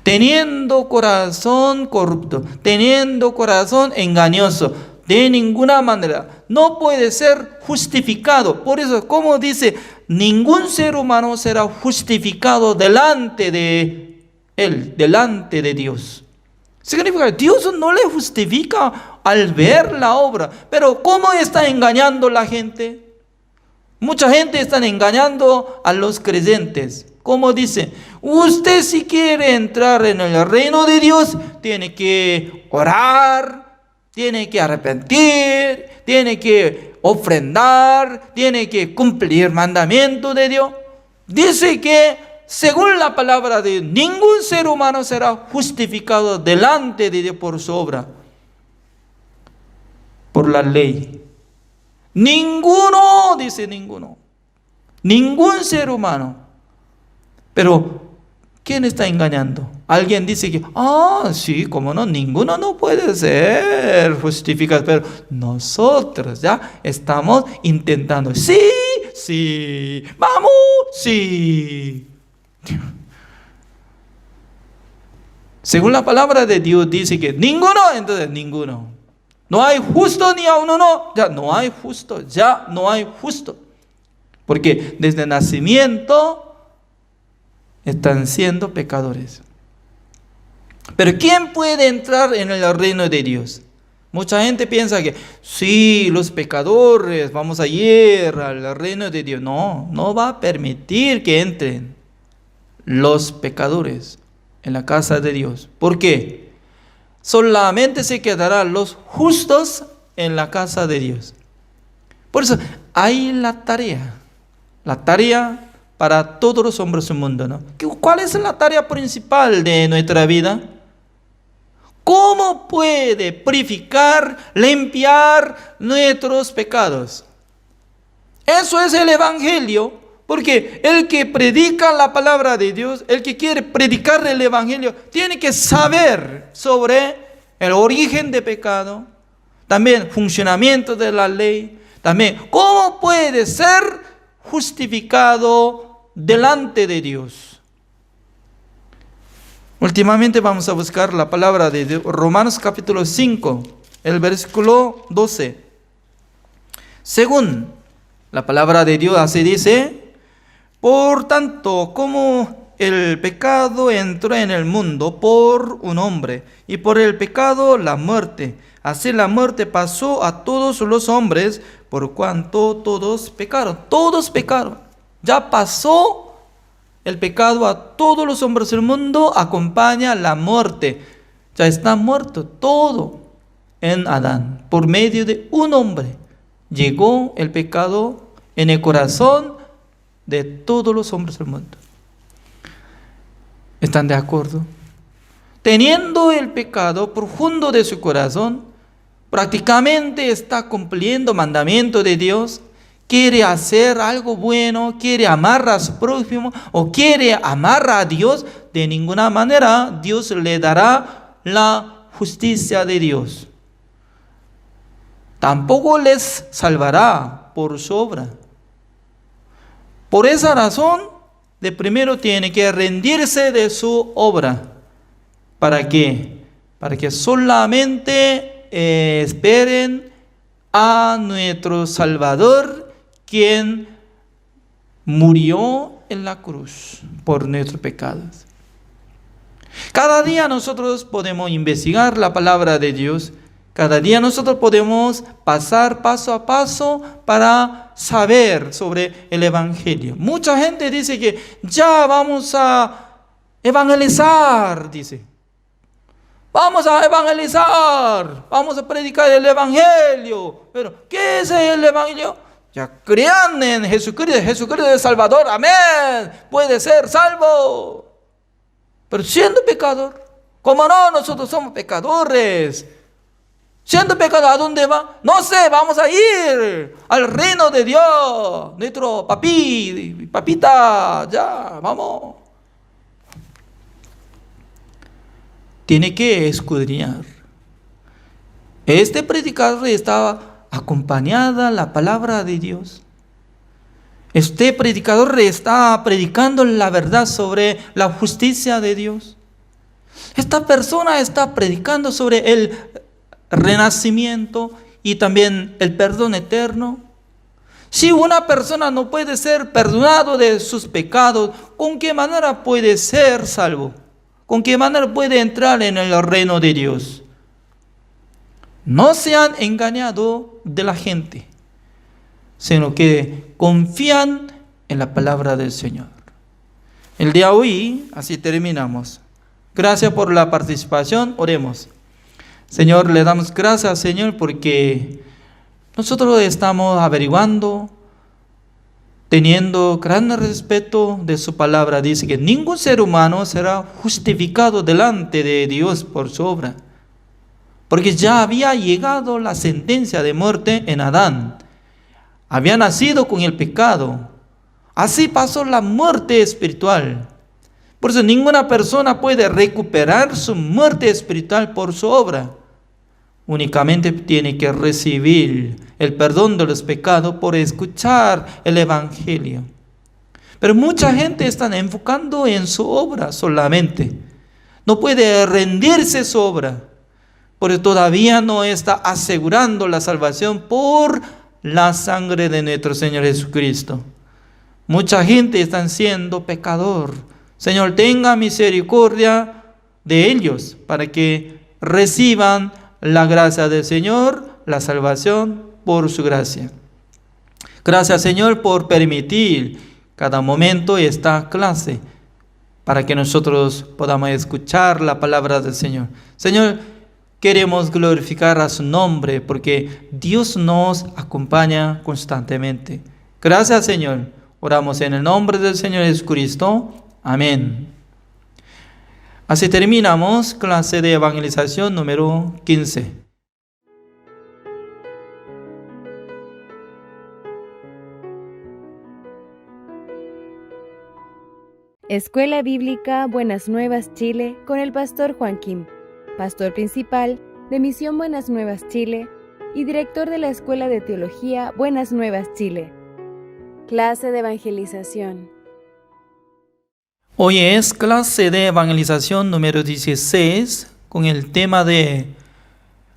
Teniendo corazón corrupto, teniendo corazón engañoso, de ninguna manera no puede ser justificado. Por eso, como dice, ningún ser humano será justificado delante de él, delante de Dios. Significa que Dios no le justifica al ver la obra. Pero ¿cómo está engañando la gente? Mucha gente está engañando a los creyentes. Como dice, usted si quiere entrar en el reino de Dios, tiene que orar, tiene que arrepentir, tiene que ofrendar, tiene que cumplir el mandamiento de Dios. Dice que según la palabra de Dios, ningún ser humano será justificado delante de Dios por su obra, por la ley. Ninguno, dice ninguno. Ningún ser humano. Pero, ¿quién está engañando? Alguien dice que, sí, cómo no, ninguno no puede ser justificado. Pero nosotros ya estamos intentando. Sí, vamos, sí. Según la palabra de Dios dice que ninguno, entonces ninguno. No hay justo ni a uno, ya no hay justo, ya no hay justo. Porque desde el nacimiento están siendo pecadores. Pero ¿quién puede entrar en el reino de Dios? Mucha gente piensa que sí, los pecadores vamos a ir al reino de Dios. No va a permitir que entren los pecadores en la casa de Dios. ¿Por qué? Solamente se quedarán los justos en la casa de Dios. Por eso hay la tarea para todos los hombres del mundo, ¿no? ¿Cuál es la tarea principal de nuestra vida? ¿Cómo puede purificar, limpiar nuestros pecados? Eso es el Evangelio. Porque el que predica la palabra de Dios, el que quiere predicar el Evangelio, tiene que saber sobre el origen del pecado, también funcionamiento de la ley, también cómo puede ser justificado delante de Dios. Últimamente vamos a buscar la palabra de Dios, Romanos capítulo 5, el versículo 12. Según la palabra de Dios así dice: por tanto, como el pecado entró en el mundo por un hombre, y por el pecado la muerte, así la muerte pasó a todos los hombres, por cuanto todos pecaron. Todos pecaron. Ya pasó el pecado a todos los hombres del mundo, acompaña la muerte. Ya está muerto todo en Adán. Por medio de un hombre llegó el pecado en el corazón de todos los hombres del mundo. ¿Están de acuerdo? Teniendo el pecado profundo de su corazón, prácticamente está cumpliendo mandamiento de Dios, quiere hacer algo bueno, quiere amar a su prójimo o quiere amar a Dios, de ninguna manera Dios le dará la justicia de Dios. Tampoco les salvará por su obra. Por esa razón, de primero tiene que rendirse de su obra. ¿Para qué? Para que solamente esperen a nuestro Salvador, quien murió en la cruz por nuestros pecados. Cada día nosotros podemos investigar la palabra de Dios. Cada día nosotros podemos pasar paso a paso para saber sobre el Evangelio. Mucha gente dice que ya vamos a evangelizar, dice. vamos a evangelizar, vamos a predicar el evangelio. Pero, ¿qué es el evangelio? Ya crean en Jesucristo, Jesucristo es Salvador, amén, puede ser salvo. Pero siendo pecador, ¿cómo no? Nosotros somos pecadores. Siendo pecador, ¿a dónde va? No sé, vamos a ir al reino de Dios. Nuestro papita, ya, vamos. Tiene que escudriñar. Este predicador estaba acompañada la palabra de Dios. Este predicador está predicando la verdad sobre la justicia de Dios. Esta persona está predicando sobre el renacimiento y también el perdón eterno. Si una persona no puede ser perdonado de sus pecados, ¿con qué manera puede ser salvo? ¿Con qué manera puede entrar en el reino de Dios? No se han engañado de la gente, sino que confían en la palabra del Señor. El día de hoy, así terminamos. Gracias por la participación, oremos. Señor, le damos gracias, Señor, porque nosotros estamos averiguando, teniendo gran respeto de su palabra. Dice que ningún ser humano será justificado delante de Dios por su obra, porque ya había llegado la sentencia de muerte en Adán. Había nacido con el pecado. Así pasó la muerte espiritual. Por eso ninguna persona puede recuperar su muerte espiritual por su obra. Únicamente tiene que recibir el perdón de los pecados por escuchar el evangelio. Pero mucha gente está enfocando en su obra solamente. No puede rendirse su obra, porque todavía no está asegurando la salvación por la sangre de nuestro Señor Jesucristo. Mucha gente está siendo pecador. Señor, tenga misericordia de ellos para que reciban la gracia del Señor, la salvación por su gracia. Gracias, Señor, por permitir cada momento esta clase para que nosotros podamos escuchar la palabra del Señor. Señor, queremos glorificar a su nombre porque Dios nos acompaña constantemente. Gracias, Señor. Oramos en el nombre del Señor Jesucristo. Amén. Así terminamos clase de evangelización número 15.
Escuela Bíblica Buenas Nuevas Chile con el pastor Juan Kim, pastor principal de Misión Buenas Nuevas Chile y director de la Escuela de Teología Buenas Nuevas Chile. Clase de evangelización.
Hoy es clase de evangelización número 16 con el tema de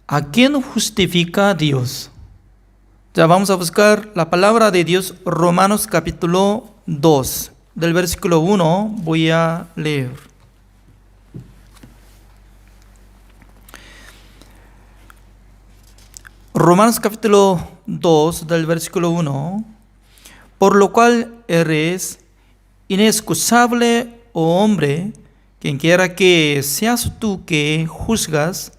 ¿a quién justifica Dios? Ya vamos a buscar la palabra de Dios, Romanos capítulo 2. Del versículo 1 voy a leer. Romanos capítulo 2 del versículo 1. Por lo cual eres inexcusable, oh hombre, quien quiera que seas tú que juzgas,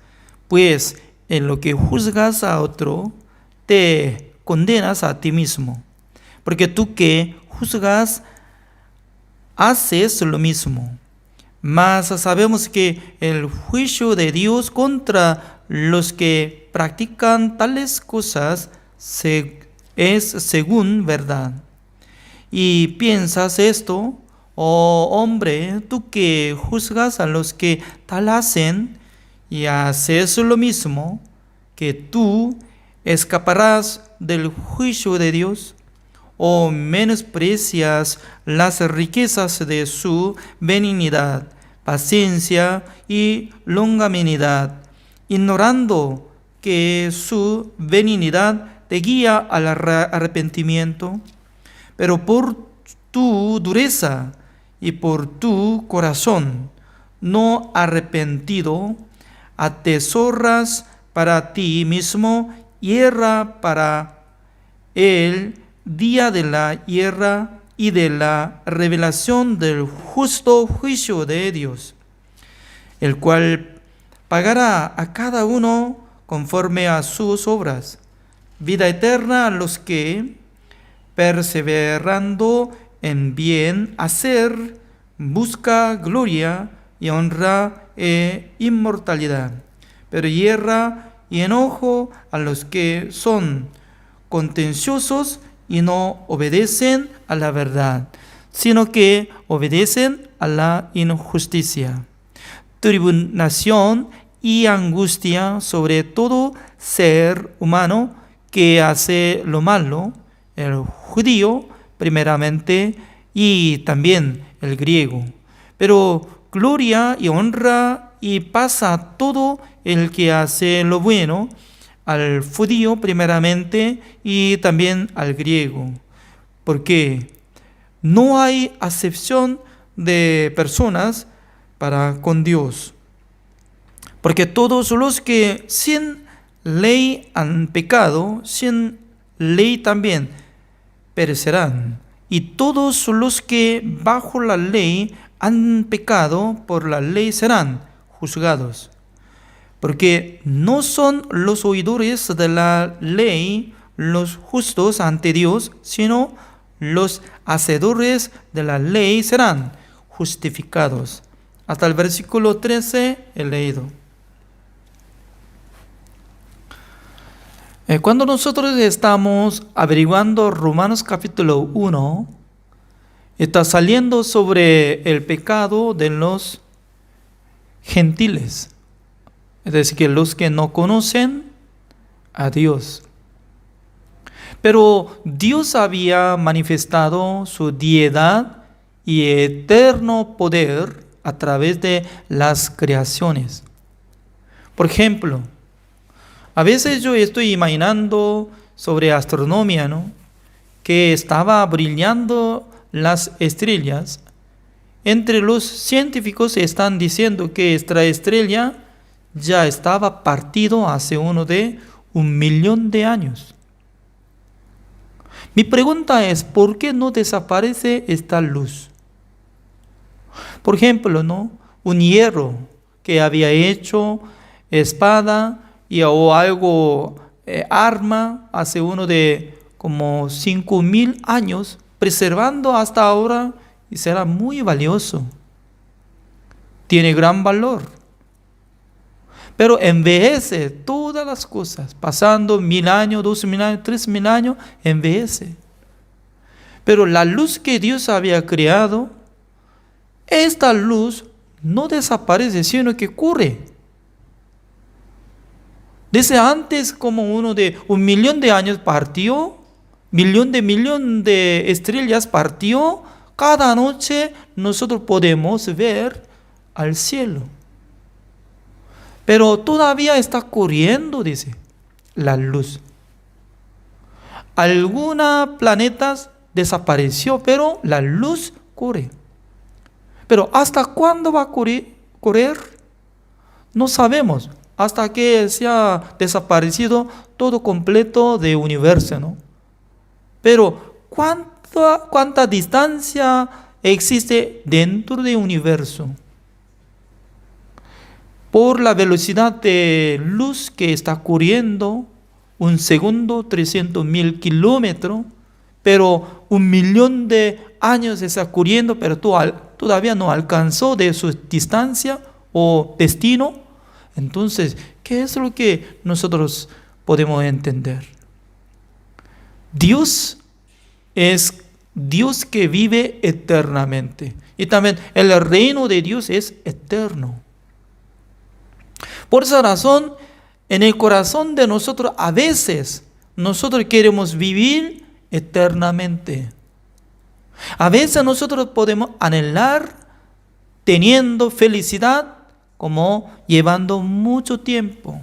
pues en lo que juzgas a otro, te condenas a ti mismo. Porque tú que juzgas, haces lo mismo. Mas sabemos que el juicio de Dios contra los que practican tales cosas es según verdad. Y piensas esto, oh hombre, tú que juzgas a los que tal hacen y haces lo mismo, que tú escaparás del juicio de Dios, o menosprecias las riquezas de su benignidad, paciencia y longanimidad, ignorando que su benignidad te guía al arrepentimiento. Pero por tu dureza y por tu corazón no arrepentido, atesoras para ti mismo hierra para el día de la ira y de la revelación del justo juicio de Dios, el cual pagará a cada uno conforme a sus obras. Vida eterna a los que, perseverando en bien hacer, busca gloria y honra e inmortalidad. Pero hierra y enojo a los que son contenciosos y no obedecen a la verdad, sino que obedecen a la injusticia. Tribulación y angustia sobre todo ser humano que hace lo malo, el judío primeramente y también el griego. Pero gloria y honra y paz a todo el que hace lo bueno, al judío primeramente y también al griego. Porque no hay acepción de personas para con Dios. Porque todos los que sin ley han pecado, sin ley también perecerán. Y todos los que bajo la ley han pecado, por la ley serán juzgados. Porque no son los oidores de la ley los justos ante Dios, sino los hacedores de la ley serán justificados. Hasta el versículo 13 he leído. Cuando nosotros estamos averiguando Romanos capítulo 1, está saliendo sobre el pecado de los gentiles, es decir, que los que no conocen a Dios. Pero Dios había manifestado su deidad y eterno poder a través de las creaciones. Por ejemplo, a veces yo estoy imaginando sobre astronomía, ¿no?, que estaba brillando las estrellas. Entre los científicos están diciendo que esta estrella ya estaba partido hace uno de 1.000.000 de años. Mi pregunta es, ¿por qué no desaparece esta luz? Por ejemplo, ¿no?, un hierro que había hecho espada o algo, arma, hace uno de como 5.000 años, preservando hasta ahora, y será muy valioso. Tiene gran valor. Pero envejece todas las cosas, pasando 1.000 años, 2.000 años, 3.000 años, envejece. Pero la luz que Dios había creado, esta luz no desaparece, sino que corre. Desde antes, como uno de 1.000.000 de años partió, millón de estrellas partió, cada noche nosotros podemos ver al cielo. Pero todavía está corriendo, dice, la luz. Algunos planetas desapareció, pero la luz corre. Pero ¿hasta cuándo va a correr? No sabemos. Hasta que se ha desaparecido todo completo del universo, ¿no? Pero ¿cuánta distancia existe dentro del universo? Por la velocidad de luz que está corriendo, un segundo, 300.000 kilómetros, pero 1.000.000 de años está corriendo, pero todavía no alcanzó de su distancia o destino. Entonces, ¿qué es lo que nosotros podemos entender? Dios es Dios que vive eternamente. Y también el reino de Dios es eterno. Por esa razón, en el corazón de nosotros, a veces, nosotros queremos vivir eternamente. A veces nosotros podemos anhelar teniendo felicidad, como llevando mucho tiempo.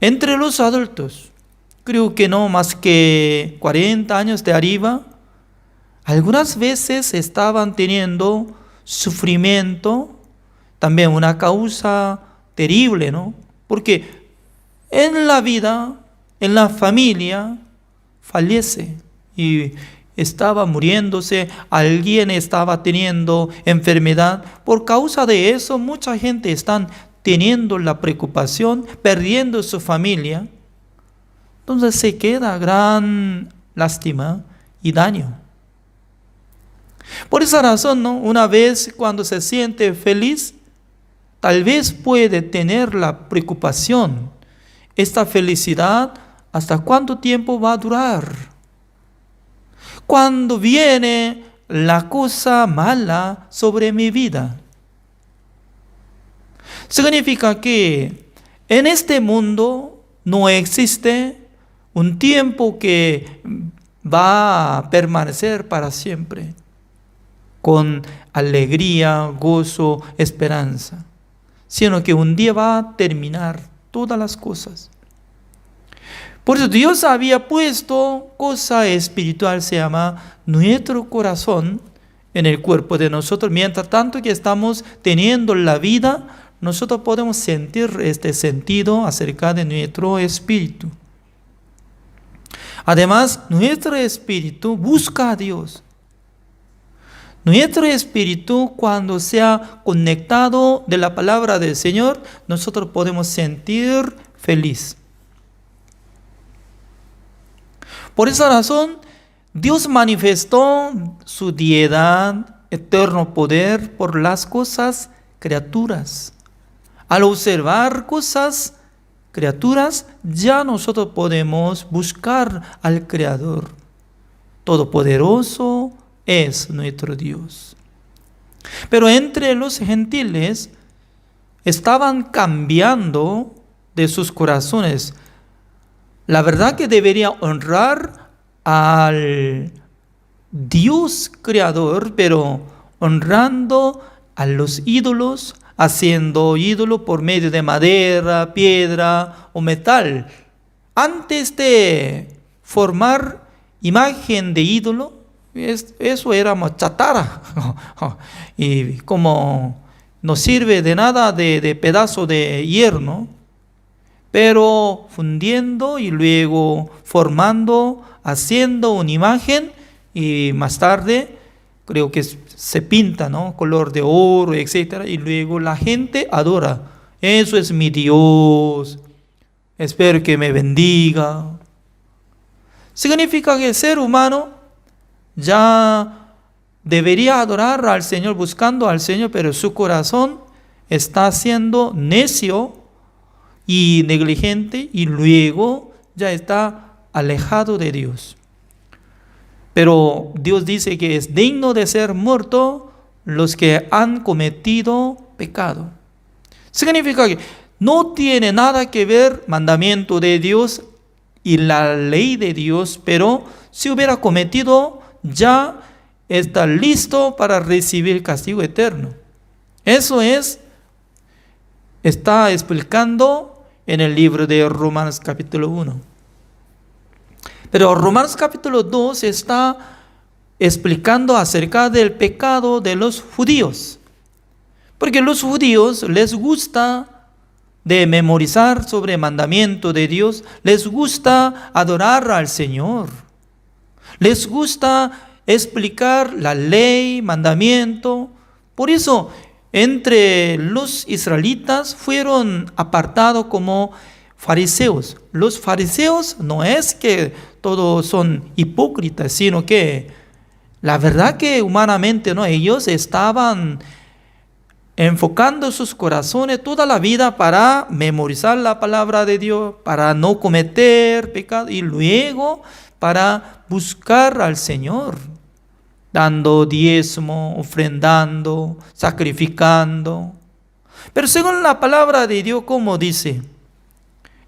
Entre los adultos, creo que no más que 40 años de arriba, algunas veces estaban teniendo sufrimiento, también una causa terrible, ¿no? Porque en la vida, en la familia, fallece y estaba muriéndose, alguien estaba teniendo enfermedad. Por causa de eso, mucha gente está teniendo la preocupación, perdiendo su familia, entonces se queda gran lástima y daño. Por esa razón, ¿no? Una vez cuando se siente feliz, tal vez puede tener la preocupación. Esta felicidad, ¿hasta cuánto tiempo va a durar? Cuando viene la cosa mala sobre mi vida. Significa que en este mundo no existe un tiempo que va a permanecer para siempre, con alegría, gozo, esperanza, sino que un día va a terminar todas las cosas. Por eso Dios había puesto cosa espiritual, se llama nuestro corazón, en el cuerpo de nosotros. Mientras tanto que estamos teniendo la vida, nosotros podemos sentir este sentido acerca de nuestro espíritu. Además, nuestro espíritu busca a Dios. Nuestro espíritu, cuando sea conectado de la palabra del Señor, nosotros podemos sentir feliz. Por esa razón, Dios manifestó su deidad, eterno poder por las cosas criaturas. Al observar cosas criaturas, ya nosotros podemos buscar al Creador. Todopoderoso es nuestro Dios. Pero entre los gentiles estaban cambiando de sus corazones. La verdad que debería honrar al Dios creador, pero honrando a los ídolos, haciendo ídolo por medio de madera, piedra o metal. Antes de formar imagen de ídolo, eso era chatarra. Y como no sirve de nada de pedazo de hierro, ¿no? Pero fundiendo y luego formando, haciendo una imagen, y más tarde creo que se pinta, ¿no? Color de oro, etc. Y luego la gente adora. Eso es mi Dios. Espero que me bendiga. Significa que el ser humano ya debería adorar al Señor, buscando al Señor, pero su corazón está siendo necio y negligente, y luego ya está alejado de Dios. Pero Dios dice que es digno de ser muerto los que han cometido pecado. Significa que no tiene nada que ver mandamiento de Dios y la ley de Dios, pero si hubiera cometido, ya está listo para recibir castigo eterno. Eso está explicando en el libro de Romanos capítulo 1. Pero Romanos capítulo 2 está explicando acerca del pecado de los judíos. Porque a los judíos les gusta de memorizar sobre el mandamiento de Dios, les gusta adorar al Señor, les gusta explicar la ley, mandamiento. Por eso, entre los israelitas fueron apartados como fariseos. Los fariseos no es que todos son hipócritas, sino que la verdad que humanamente, ¿no? Ellos estaban enfocando sus corazones toda la vida para memorizar la palabra de Dios, para no cometer pecado, y luego para buscar al Señor, dando diezmo, ofrendando, sacrificando. Pero según la palabra de Dios, como dice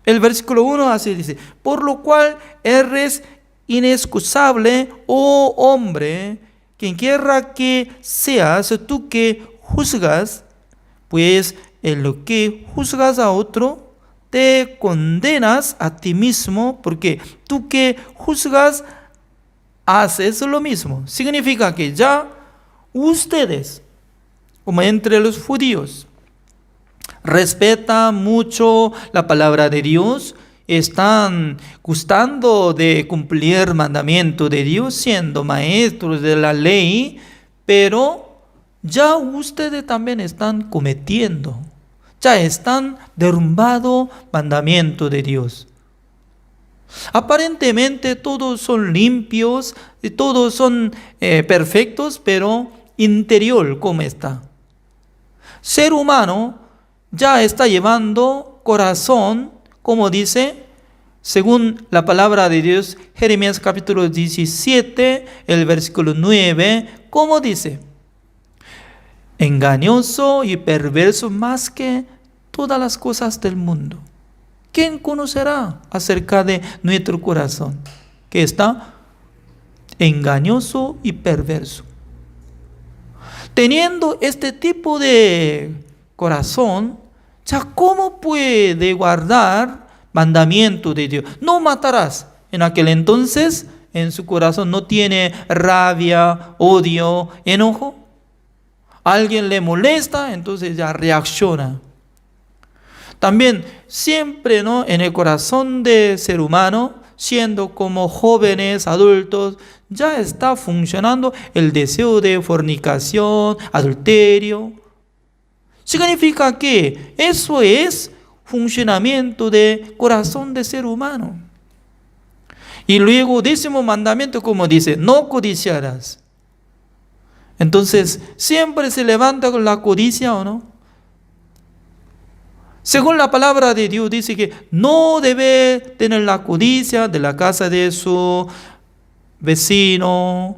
el versículo 1, así dice: por lo cual eres inexcusable, oh hombre, quien quiera que seas, tú que juzgas, pues en lo que juzgas a otro, te condenas a ti mismo, porque tú que juzgas, haces lo mismo. Significa que ya ustedes, como entre los judíos, respetan mucho la palabra de Dios, están gustando de cumplir el mandamiento de Dios, siendo maestros de la ley, pero ya ustedes también están cometiendo, ya están derrumbado mandamiento de Dios. Aparentemente todos son limpios, y todos son perfectos, pero interior, ¿cómo está? Ser humano ya está llevando corazón, como dice, según la palabra de Dios, Jeremías capítulo 17, el versículo 9, ¿cómo dice? Engañoso y perverso más que todas las cosas del mundo. ¿Quién conocerá acerca de nuestro corazón? Que está engañoso y perverso. Teniendo este tipo de corazón, ya ¿cómo puede guardar mandamiento de Dios? No matarás. En aquel entonces, en su corazón no tiene rabia, odio, enojo. Alguien le molesta, entonces ya reacciona. También siempre, ¿no?, en el corazón del ser humano, siendo como jóvenes, adultos, ya está funcionando el deseo de fornicación, adulterio. Significa que eso es funcionamiento del corazón del ser humano. Y luego, 10º mandamiento, como dice, no codiciarás. Entonces, siempre se levanta con la codicia, ¿o no? Según la palabra de Dios dice que no debe tener la codicia de la casa de su vecino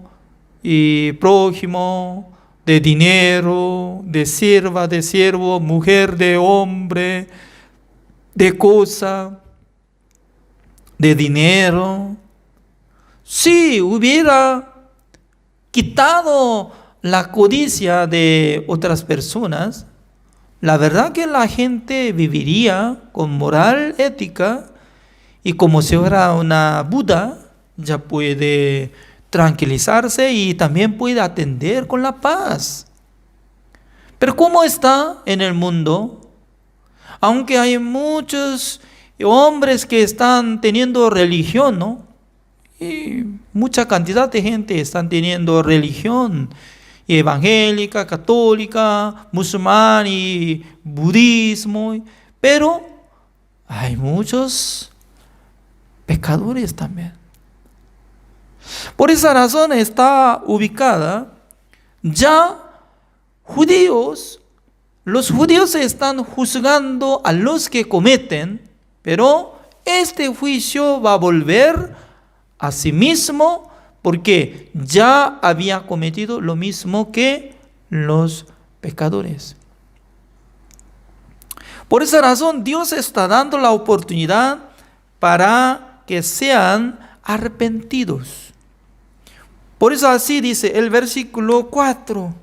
y prójimo, de dinero, de sierva, de siervo, mujer, de hombre, de cosa, de dinero. Si hubiera quitado la codicia de otras personas, la verdad que la gente viviría con moral, ética, y como si fuera una Buda, ya puede tranquilizarse y también puede atender con la paz. Pero ¿cómo está en el mundo? Aunque hay muchos hombres que están teniendo religión, ¿no? Y mucha cantidad de gente están teniendo religión evangélica, católica, musulmán y budismo, pero hay muchos pecadores también. Por esa razón está ubicada ya los judíos están juzgando a los que cometen, pero este juicio va a volver a sí mismo, porque ya había cometido lo mismo que los pecadores. Por esa razón, Dios está dando la oportunidad para que sean arrepentidos. Por eso así dice el versículo 4.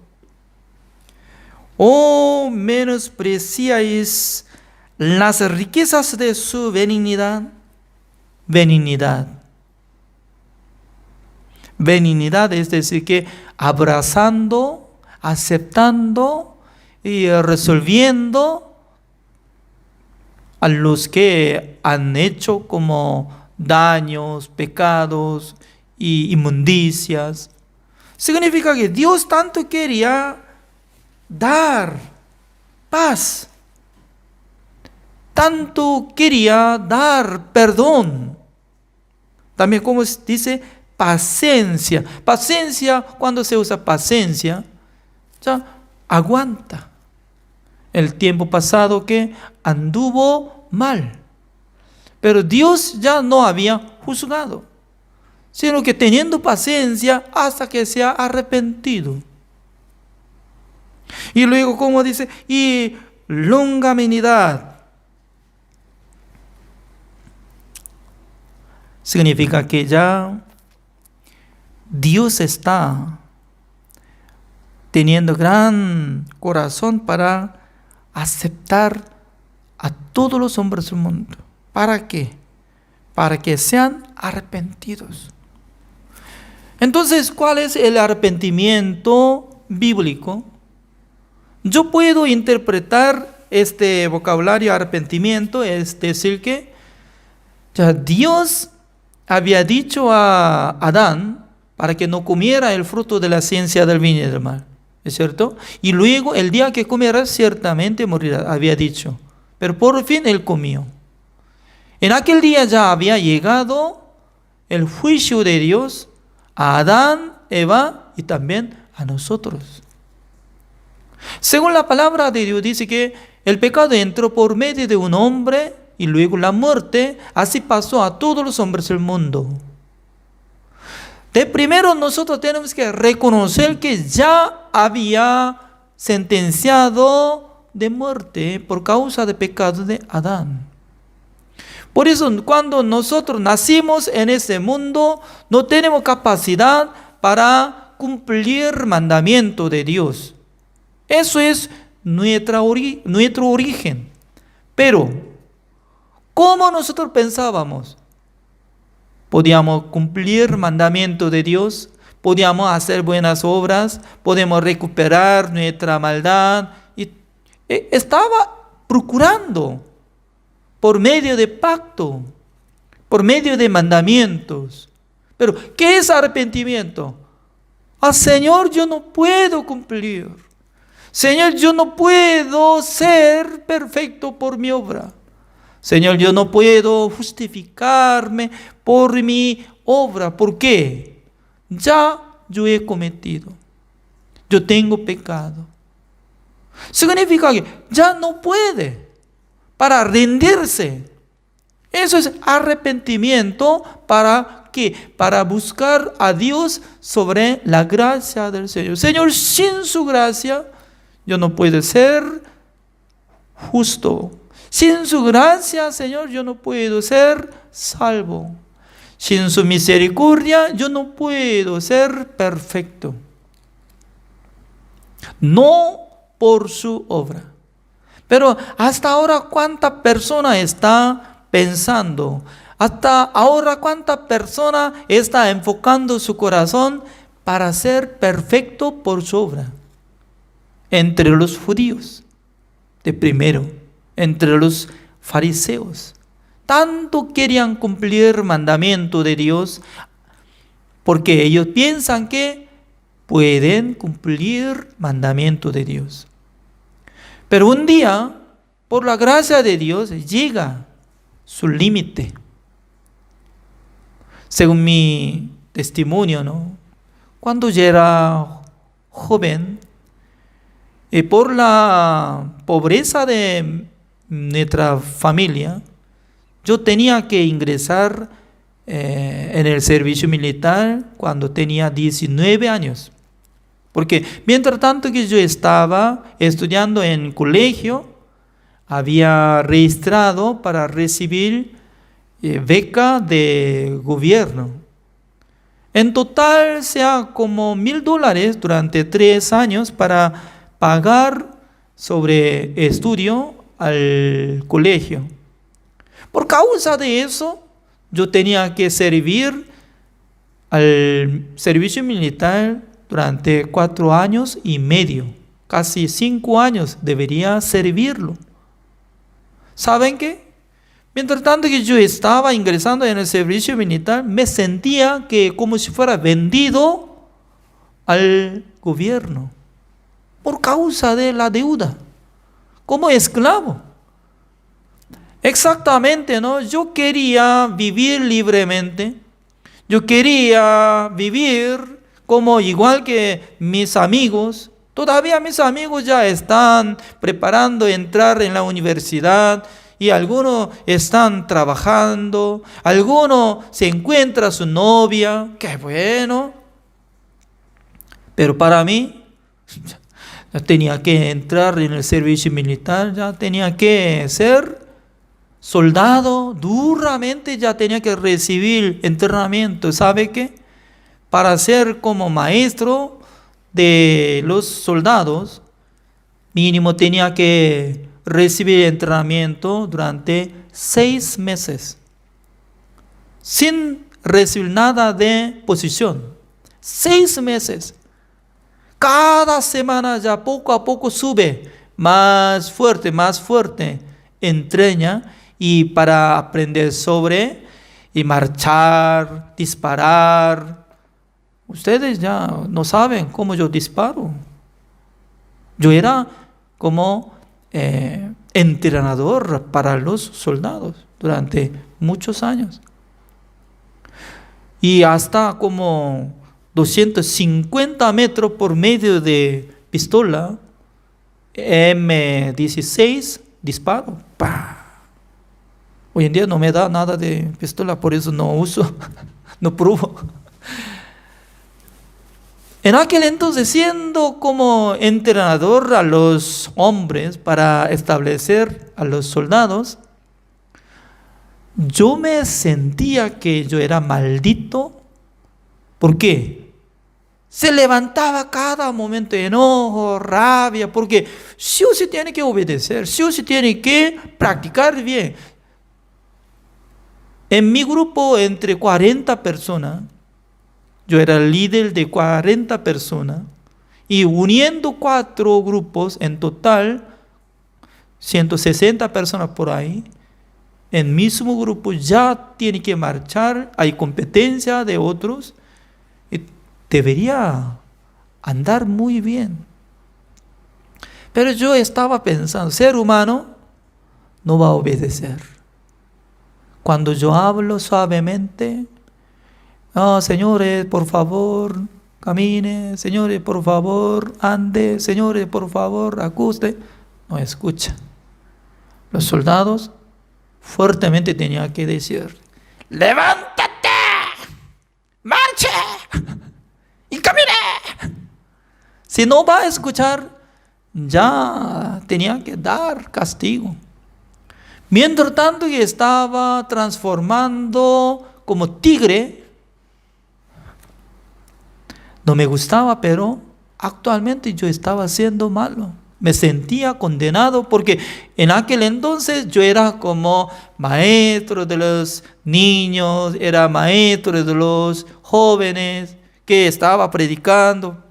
Oh, menospreciáis las riquezas de su benignidad. Benignidad, es decir, que abrazando, aceptando y resolviendo a los que han hecho como daños, pecados y inmundicias. Significa que Dios tanto quería dar paz, tanto quería dar perdón. También, como dice, paciencia. Paciencia, cuando se usa paciencia, ya aguanta el tiempo pasado que anduvo mal. Pero Dios ya no había juzgado, sino que teniendo paciencia hasta que se ha arrepentido. Y luego, como dice, y longanimidad. Significa que ya Dios está teniendo gran corazón para aceptar a todos los hombres del mundo. ¿Para qué? Para que sean arrepentidos. Entonces, ¿cuál es el arrepentimiento bíblico? Yo puedo interpretar este vocabulario arrepentimiento, es decir que ya Dios había dicho a Adán para que no comiera el fruto de la ciencia del bien y del mal. ¿es cierto? Y luego el día que comerás ciertamente morirás, había dicho. Pero por fin él comió. En aquel día ya había llegado el juicio de Dios a Adán, Eva y también a nosotros. Según la palabra de Dios dice que el pecado entró por medio de un hombre y luego la muerte, así pasó a todos los hombres del mundo. De primero nosotros tenemos que reconocer que ya había sentenciado de muerte por causa del pecado de Adán. Por eso cuando nosotros nacimos en este mundo, no tenemos capacidad para cumplir mandamiento de Dios. Eso es nuestro origen. Pero, ¿cómo nosotros pensábamos? Podíamos cumplir mandamiento de Dios, podíamos hacer buenas obras, podemos recuperar nuestra maldad. Y estaba procurando por medio de pacto, por medio de mandamientos. Pero, ¿qué es arrepentimiento? Señor, yo no puedo cumplir. Señor, yo no puedo ser perfecto por mi obra. Señor, yo no puedo justificarme por mi obra. ¿Por qué? Ya yo he cometido. Yo tengo pecado. Significa que ya no puede para rendirse. Eso es arrepentimiento. ¿Para qué? Para buscar a Dios sobre la gracia del Señor. Señor, sin su gracia yo no puedo ser justo. Sin su gracia, Señor, yo no puedo ser salvo. Sin su misericordia, yo no puedo ser perfecto. No por su obra. Pero hasta ahora, ¿cuánta persona está pensando? Hasta ahora, ¿cuánta persona está enfocando su corazón para ser perfecto por su obra? Entre los judíos, de primero, entre los fariseos. Tanto querían cumplir mandamiento de Dios porque ellos piensan que pueden cumplir mandamiento de Dios. Pero un día, por la gracia de Dios, llega su límite. Según mi testimonio, ¿no? Cuando yo era joven, por la pobreza de nuestra familia, yo tenía que ingresar en el servicio militar cuando tenía 19 años. Porque mientras tanto que yo estaba estudiando en colegio, había registrado para recibir beca de gobierno. En total sea como $1,000 durante 3 años para pagar sobre estudio al colegio. Por causa de eso, yo tenía que servir al servicio militar durante 4 años y medio. Casi 5 años debería servirlo. ¿Saben qué? Mientras tanto que yo estaba ingresando en el servicio militar, me sentía que como si fuera vendido al gobierno por causa de la deuda, como esclavo. Exactamente, ¿no? Yo quería vivir libremente, yo quería vivir como igual que mis amigos. Todavía mis amigos ya están preparando entrar en la universidad y algunos están trabajando, algunos se encuentra su novia, qué bueno. Pero para mí, ya tenía que entrar en el servicio militar, ya tenía que ser soldado, duramente ya tenía que recibir entrenamiento. ¿Sabe qué? Para ser como maestro de los soldados, mínimo tenía que recibir entrenamiento durante 6 meses, sin recibir nada de posición. 6 meses. Cada semana ya poco a poco sube, más fuerte, entrena y para aprender sobre y marchar, disparar. Ustedes ya no saben cómo yo disparo. Yo era como entrenador para los soldados durante muchos años. Y hasta como 250 metros por medio de pistola M16 disparo. ¡Pah! Hoy en día no me da nada de pistola, por eso no uso, no pruebo. En aquel entonces, siendo como entrenador a los hombres para establecer a los soldados, yo me sentía que yo era maldito. ¿Por qué? Se levantaba cada momento enojo, rabia, porque sí o sí tiene que obedecer, sí o sí tiene que practicar bien. En mi grupo, entre 40 personas, yo era el líder de 40 personas, y uniendo 4 grupos, en total, 160 personas por ahí, en mismo grupo ya tiene que marchar, hay competencia de otros, y debería andar muy bien. Pero yo estaba pensando, ser humano no va a obedecer. Cuando yo hablo suavemente, señores, por favor, camine, señores, por favor, ande, señores, por favor, acuste, no escucha. Los soldados fuertemente tenían que decir: levántate, marche y camine. Si no va a escuchar, ya tenía que dar castigo. Mientras tanto, yo estaba transformando como tigre. No me gustaba, pero actualmente yo estaba haciendo malo. Me sentía condenado porque en aquel entonces yo era como maestro de los niños, era maestro de los jóvenes que estaba predicando.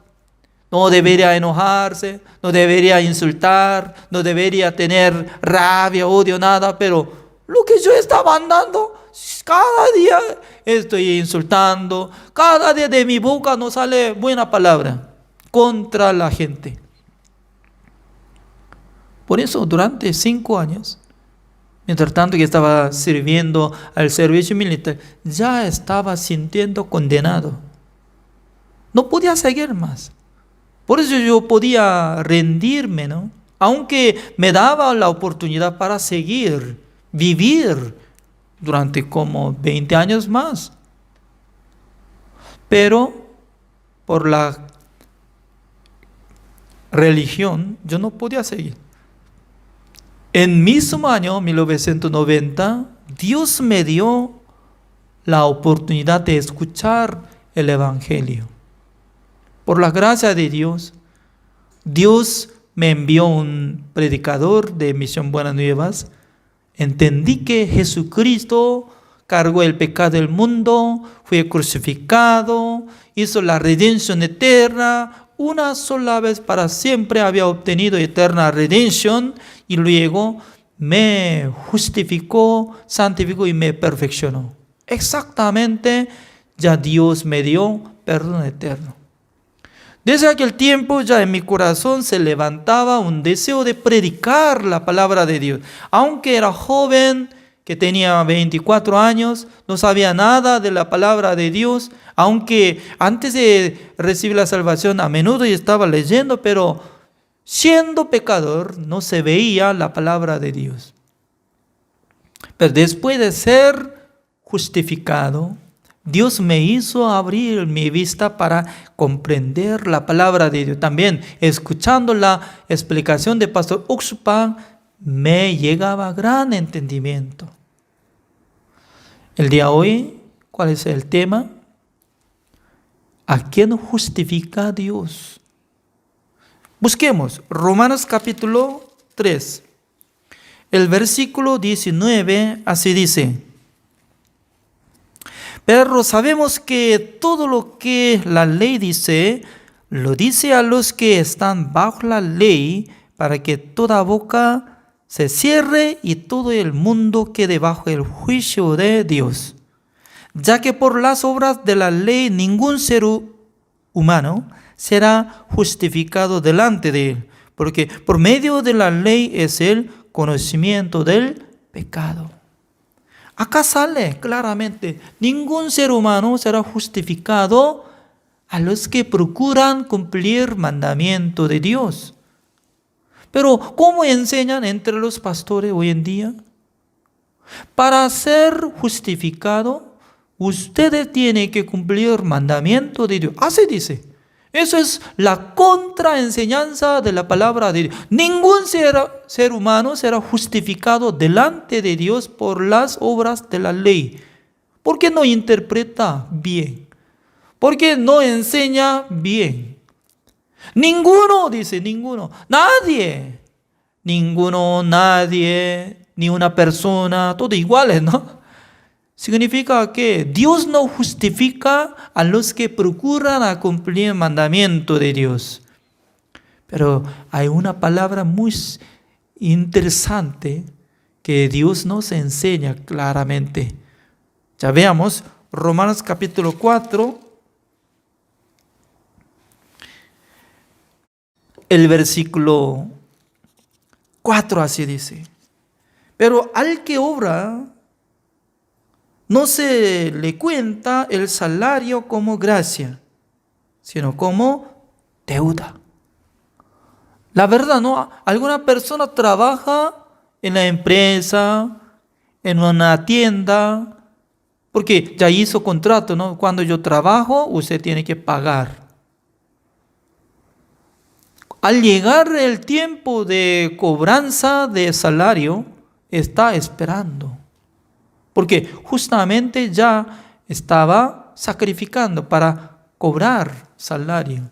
No debería enojarse, no debería insultar, no debería tener rabia, odio, nada, pero lo que yo estaba andando, cada día estoy insultando, cada día de mi boca no sale buena palabra contra la gente. Por eso durante 5 años, mientras tanto que estaba sirviendo al servicio militar, ya estaba sintiendo condenado. No podía seguir más. Por eso yo podía rendirme, ¿no? Aunque me daba la oportunidad para seguir, vivir durante como 20 años más. Pero por la religión yo no podía seguir. En mismo año 1990, Dios me dio la oportunidad de escuchar el Evangelio. Por la gracia de Dios, Dios me envió un predicador de Misión Buenas Nuevas. Entendí que Jesucristo cargó el pecado del mundo, fue crucificado, hizo la redención eterna, una sola vez para siempre había obtenido eterna redención y luego me justificó, santificó y me perfeccionó. Exactamente, ya Dios me dio perdón eterno. Desde aquel tiempo ya en mi corazón se levantaba un deseo de predicar la palabra de Dios. Aunque era joven, que tenía 24 años, no sabía nada de la palabra de Dios. Aunque antes de recibir la salvación a menudo yo estaba leyendo, pero siendo pecador no se veía la palabra de Dios. Pero después de ser justificado, Dios me hizo abrir mi vista para comprender la palabra de Dios. También, escuchando la explicación de Pastor Uxpan, me llegaba gran entendimiento. El día de hoy, ¿cuál es el tema? ¿A quién justifica Dios? Busquemos Romanos capítulo 3. El versículo 19 así dice: pero sabemos que todo lo que la ley dice, lo dice a los que están bajo la ley, para que toda boca se cierre y todo el mundo quede bajo el juicio de Dios. Ya que por las obras de la ley ningún ser humano será justificado delante de él, Porque por medio de la ley es el conocimiento del pecado. Acá sale claramente, ningún ser humano será justificado a los que procuran cumplir mandamiento de Dios. Pero, ¿cómo enseñan entre los pastores hoy en día? Para ser justificado, ustedes tienen que cumplir mandamiento de Dios. Así dice. Eso es la contraenseñanza de la palabra de Dios. Ningún ser humano será justificado delante de Dios por las obras de la ley. ¿Por qué no interpreta bien? ¿Por qué no enseña bien? Ninguno, dice, ninguno. Nadie. Ninguno, nadie, ni una persona, todos iguales, ¿no? Significa que Dios no justifica a los que procuran a cumplir el mandamiento de Dios. Pero hay una palabra muy interesante que Dios nos enseña claramente. Ya veamos, Romanos capítulo 4, el versículo 4 así dice. Pero al que obra, no se le cuenta el salario como gracia, sino como deuda. La verdad, ¿no? Alguna persona trabaja en la empresa, en una tienda, porque ya hizo contrato, ¿no? Cuando yo trabajo, usted tiene que pagar. Al llegar el tiempo de cobranza de salario, está esperando. Porque justamente ya estaba sacrificando para cobrar salario.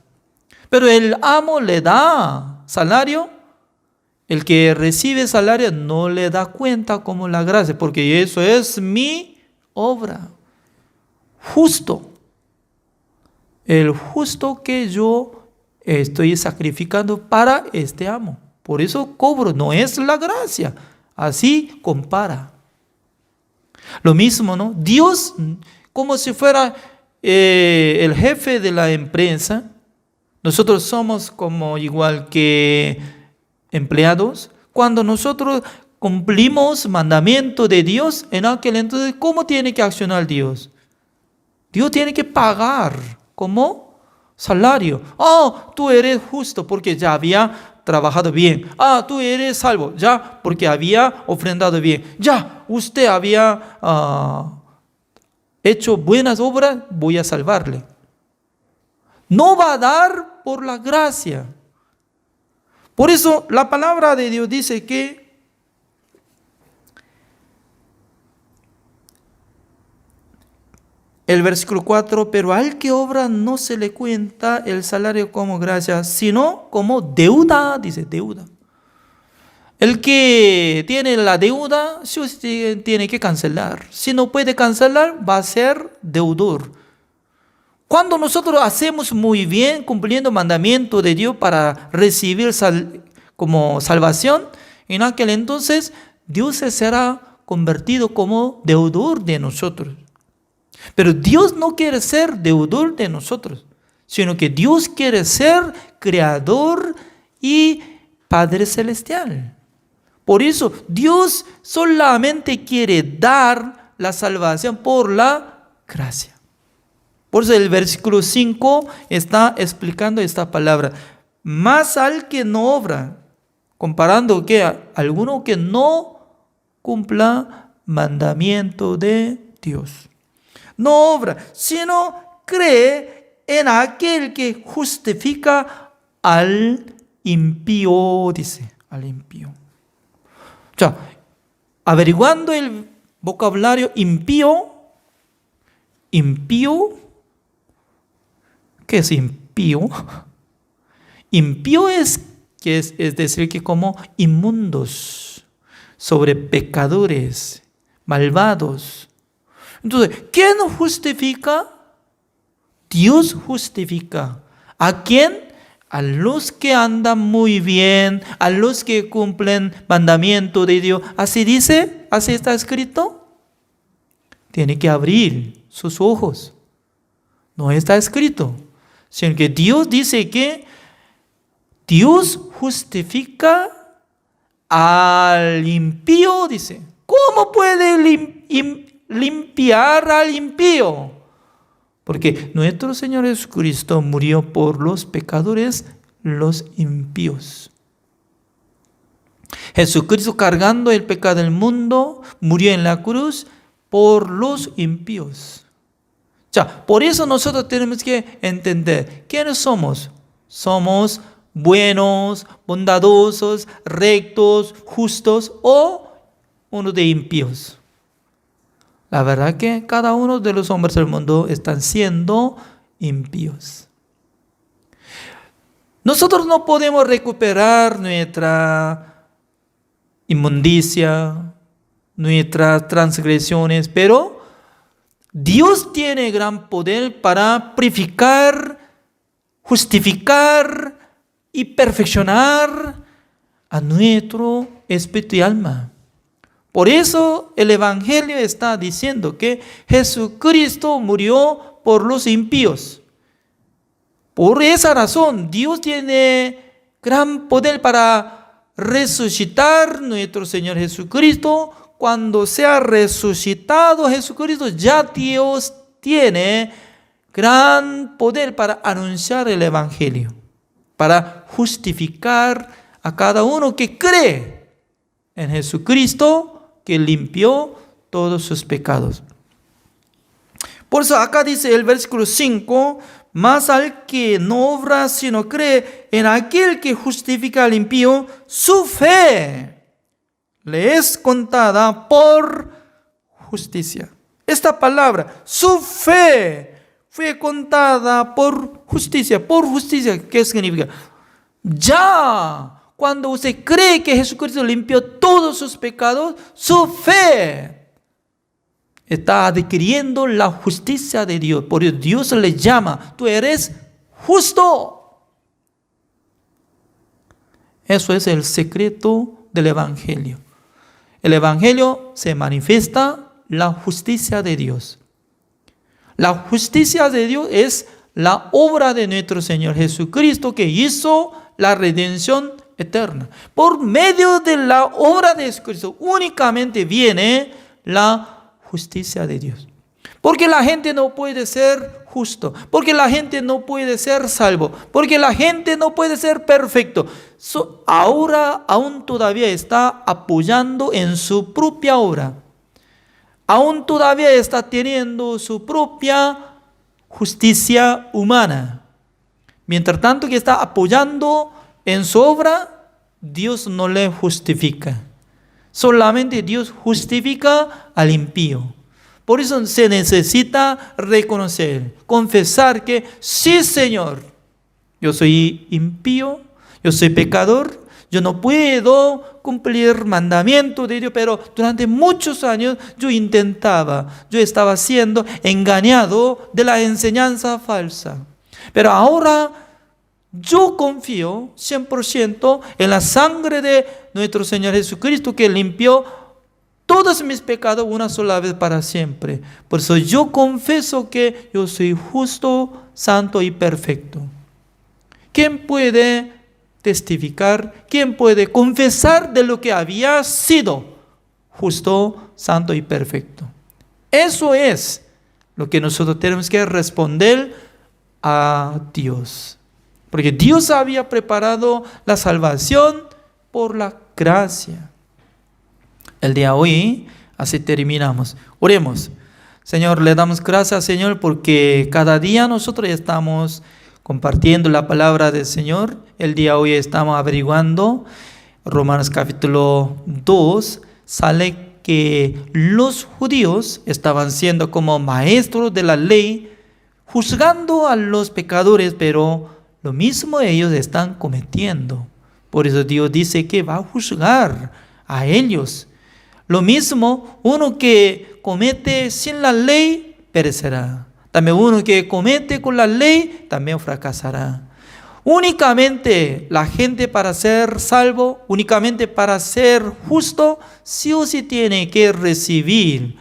Pero el amo le da salario. El que recibe salario no le da cuenta como la gracia, porque eso es mi obra. Justo. El justo que yo estoy sacrificando para este amo. Por eso cobro, no es la gracia. Así compara. Lo mismo, ¿no? Dios, como si fuera el jefe de la empresa, nosotros somos como igual que empleados. Cuando nosotros cumplimos mandamiento de Dios, en aquel entonces, ¿cómo tiene que accionar Dios? Dios tiene que pagar como salario. Tú eres justo porque ya había trabajado bien. Tú eres salvo, ya, porque había ofrendado bien. Ya, usted había hecho buenas obras, voy a salvarle. No va a dar por la gracia. Por eso la palabra de Dios dice que el versículo 4, pero al que obra no se le cuenta el salario como gracia, sino como deuda, dice deuda. El que tiene la deuda, si usted tiene que cancelar. Si no puede cancelar, va a ser deudor. Cuando nosotros hacemos muy bien, cumpliendo mandamiento de Dios para recibir como salvación, en aquel entonces Dios se será convertido como deudor de nosotros. Pero Dios no quiere ser deudor de nosotros, sino que Dios quiere ser creador y Padre Celestial. Por eso Dios solamente quiere dar la salvación por la gracia. Por eso el versículo 5 está explicando esta palabra. Más al que no obra, comparando que alguno que no cumpla mandamiento de Dios. No obra, sino cree en aquel que justifica al impío, dice, al impío. O sea, averiguando el vocabulario impío, ¿qué es impío? Impío es decir que como inmundos, sobre pecadores, malvados. Entonces, ¿quién justifica? Dios justifica. ¿A quién? A los que andan muy bien, a los que cumplen mandamiento de Dios. Así dice, así está escrito. Tiene que abrir sus ojos. No está escrito, sino que Dios dice que Dios justifica al impío, dice. ¿Cómo puede limpiar al impío? Porque nuestro Señor Jesucristo murió por los pecadores, los impíos. Jesucristo, cargando el pecado del mundo, murió en la cruz por los impíos. Por eso nosotros tenemos que entender quiénes somos. Somos buenos, bondadosos, rectos, justos o uno de impíos. La verdad que cada uno de los hombres del mundo están siendo impíos. Nosotros no podemos recuperar nuestra inmundicia, nuestras transgresiones, pero Dios tiene gran poder para purificar, justificar y perfeccionar a nuestro espíritu y alma. Por eso el Evangelio está diciendo que Jesucristo murió por los impíos. Por esa razón, Dios tiene gran poder para resucitar nuestro Señor Jesucristo. Cuando sea resucitado Jesucristo, ya Dios tiene gran poder para anunciar el Evangelio, para justificar a cada uno que cree en Jesucristo, que limpió todos sus pecados. Por eso acá dice el versículo 5, mas al que no obra sino cree en aquel que justifica al impío, su fe le es contada por justicia. Esta palabra, su fe, fue contada por justicia. Por justicia, ¿qué significa? Ya, cuando usted cree que Jesucristo limpió todos sus pecados, su fe está adquiriendo la justicia de Dios. Por eso Dios le llama, tú eres justo. Eso es el secreto del Evangelio. El Evangelio se manifiesta la justicia de Dios. La justicia de Dios es la obra de nuestro Señor Jesucristo que hizo la redención eterna. Por medio de la obra de Jesucristo únicamente viene la justicia de Dios. Porque la gente no puede ser justo, porque la gente no puede ser salvo, porque la gente no puede ser perfecto. Ahora aún todavía está apoyando en su propia obra. Aún todavía está teniendo su propia justicia humana. Mientras tanto que está apoyando en su obra, Dios no le justifica. Solamente Dios justifica al impío. Por eso se necesita reconocer, confesar que sí, Señor, yo soy impío, yo soy pecador, yo no puedo cumplir mandamientos de Dios, pero durante muchos años yo estaba siendo engañado de la enseñanza falsa. Pero ahora yo confío 100% en la sangre de nuestro Señor Jesucristo que limpió todos mis pecados una sola vez para siempre. Por eso yo confieso que yo soy justo, santo y perfecto. ¿Quién puede testificar? ¿Quién puede confesar de lo que había sido justo, santo y perfecto? Eso es lo que nosotros tenemos que responder a Dios. Porque Dios había preparado la salvación por la gracia. El día de hoy, así terminamos. Oremos. Señor, le damos gracias, Señor, porque cada día nosotros estamos compartiendo la palabra del Señor. El día de hoy estamos averiguando. Romanos capítulo 2 sale que los judíos estaban siendo como maestros de la ley, juzgando a los pecadores, pero lo mismo ellos están cometiendo. Por eso Dios dice que va a juzgar a ellos. Lo mismo, uno que comete sin la ley perecerá. También uno que comete con la ley también fracasará. Únicamente la gente para ser salvo, únicamente para ser justo, sí o sí tiene que recibir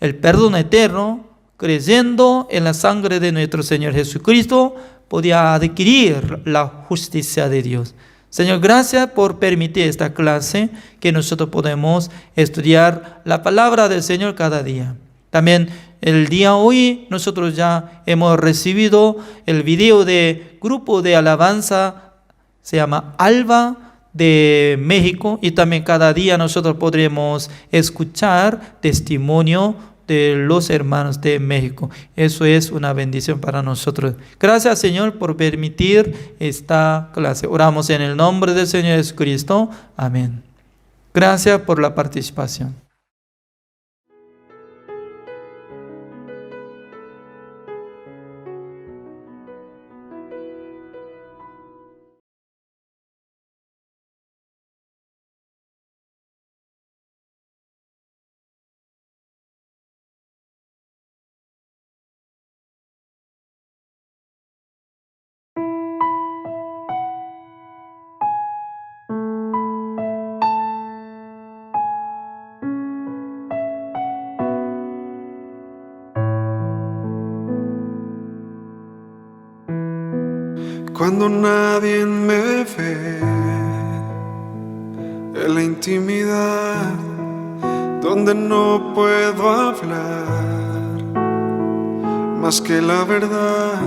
el perdón eterno creyendo en la sangre de nuestro Señor Jesucristo, podía adquirir la justicia de Dios. Señor, gracias por permitir esta clase, que nosotros podemos estudiar la palabra del Señor cada día. También el día hoy nosotros ya hemos recibido el video de grupo de alabanza, se llama Alba, de México, y también cada día nosotros podremos escuchar testimonio de los hermanos de México. Eso es una bendición para nosotros. Gracias, Señor, por permitir esta clase. Oramos en el nombre del Señor Jesucristo. Amén. Gracias por la participación.
Cuando nadie me ve, en la intimidad, donde no puedo hablar más que la verdad,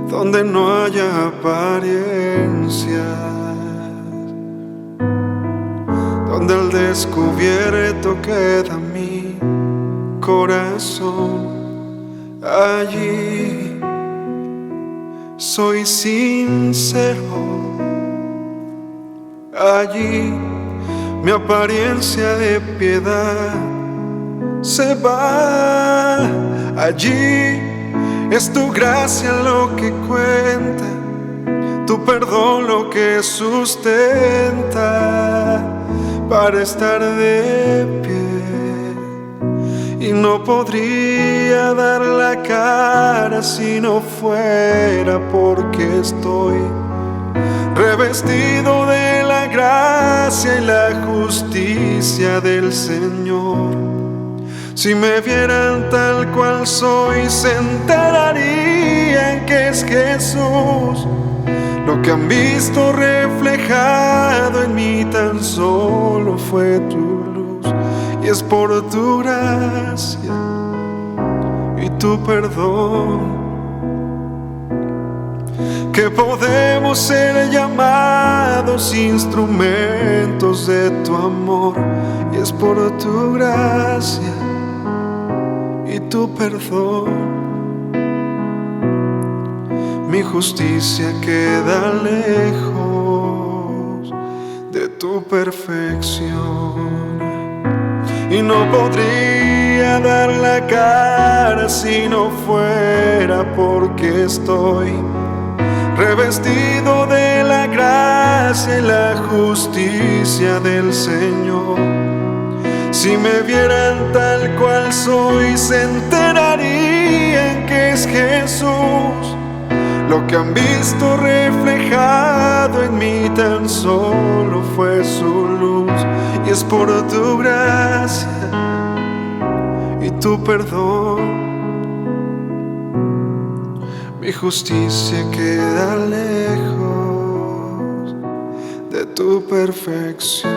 donde no haya apariencias, donde al descubierto queda mi corazón, allí soy sincero, allí mi apariencia de piedad se va, allí es tu gracia lo que cuenta, tu perdón lo que sustenta para estar de pie. Y no podría dar la cara si no fuera porque estoy revestido de la gracia y la justicia del Señor. Si me vieran tal cual soy, se enterarían que es Jesús. Lo que han visto reflejado en mí tan solo fue tu luz. Y es por tu gracia y tu perdón que podemos ser llamados instrumentos de tu amor. Y es por tu gracia y tu perdón. Mi justicia queda lejos de tu perfección. Y no podría dar la cara si no fuera porque estoy revestido de la gracia y la justicia del Señor. Si me vieran tal cual soy, se enterarían que es Jesús. Lo que han visto reflejado en mí tan solo fue su luz. Y es por tu gracia y tu perdón. Mi justicia queda lejos de tu perfección.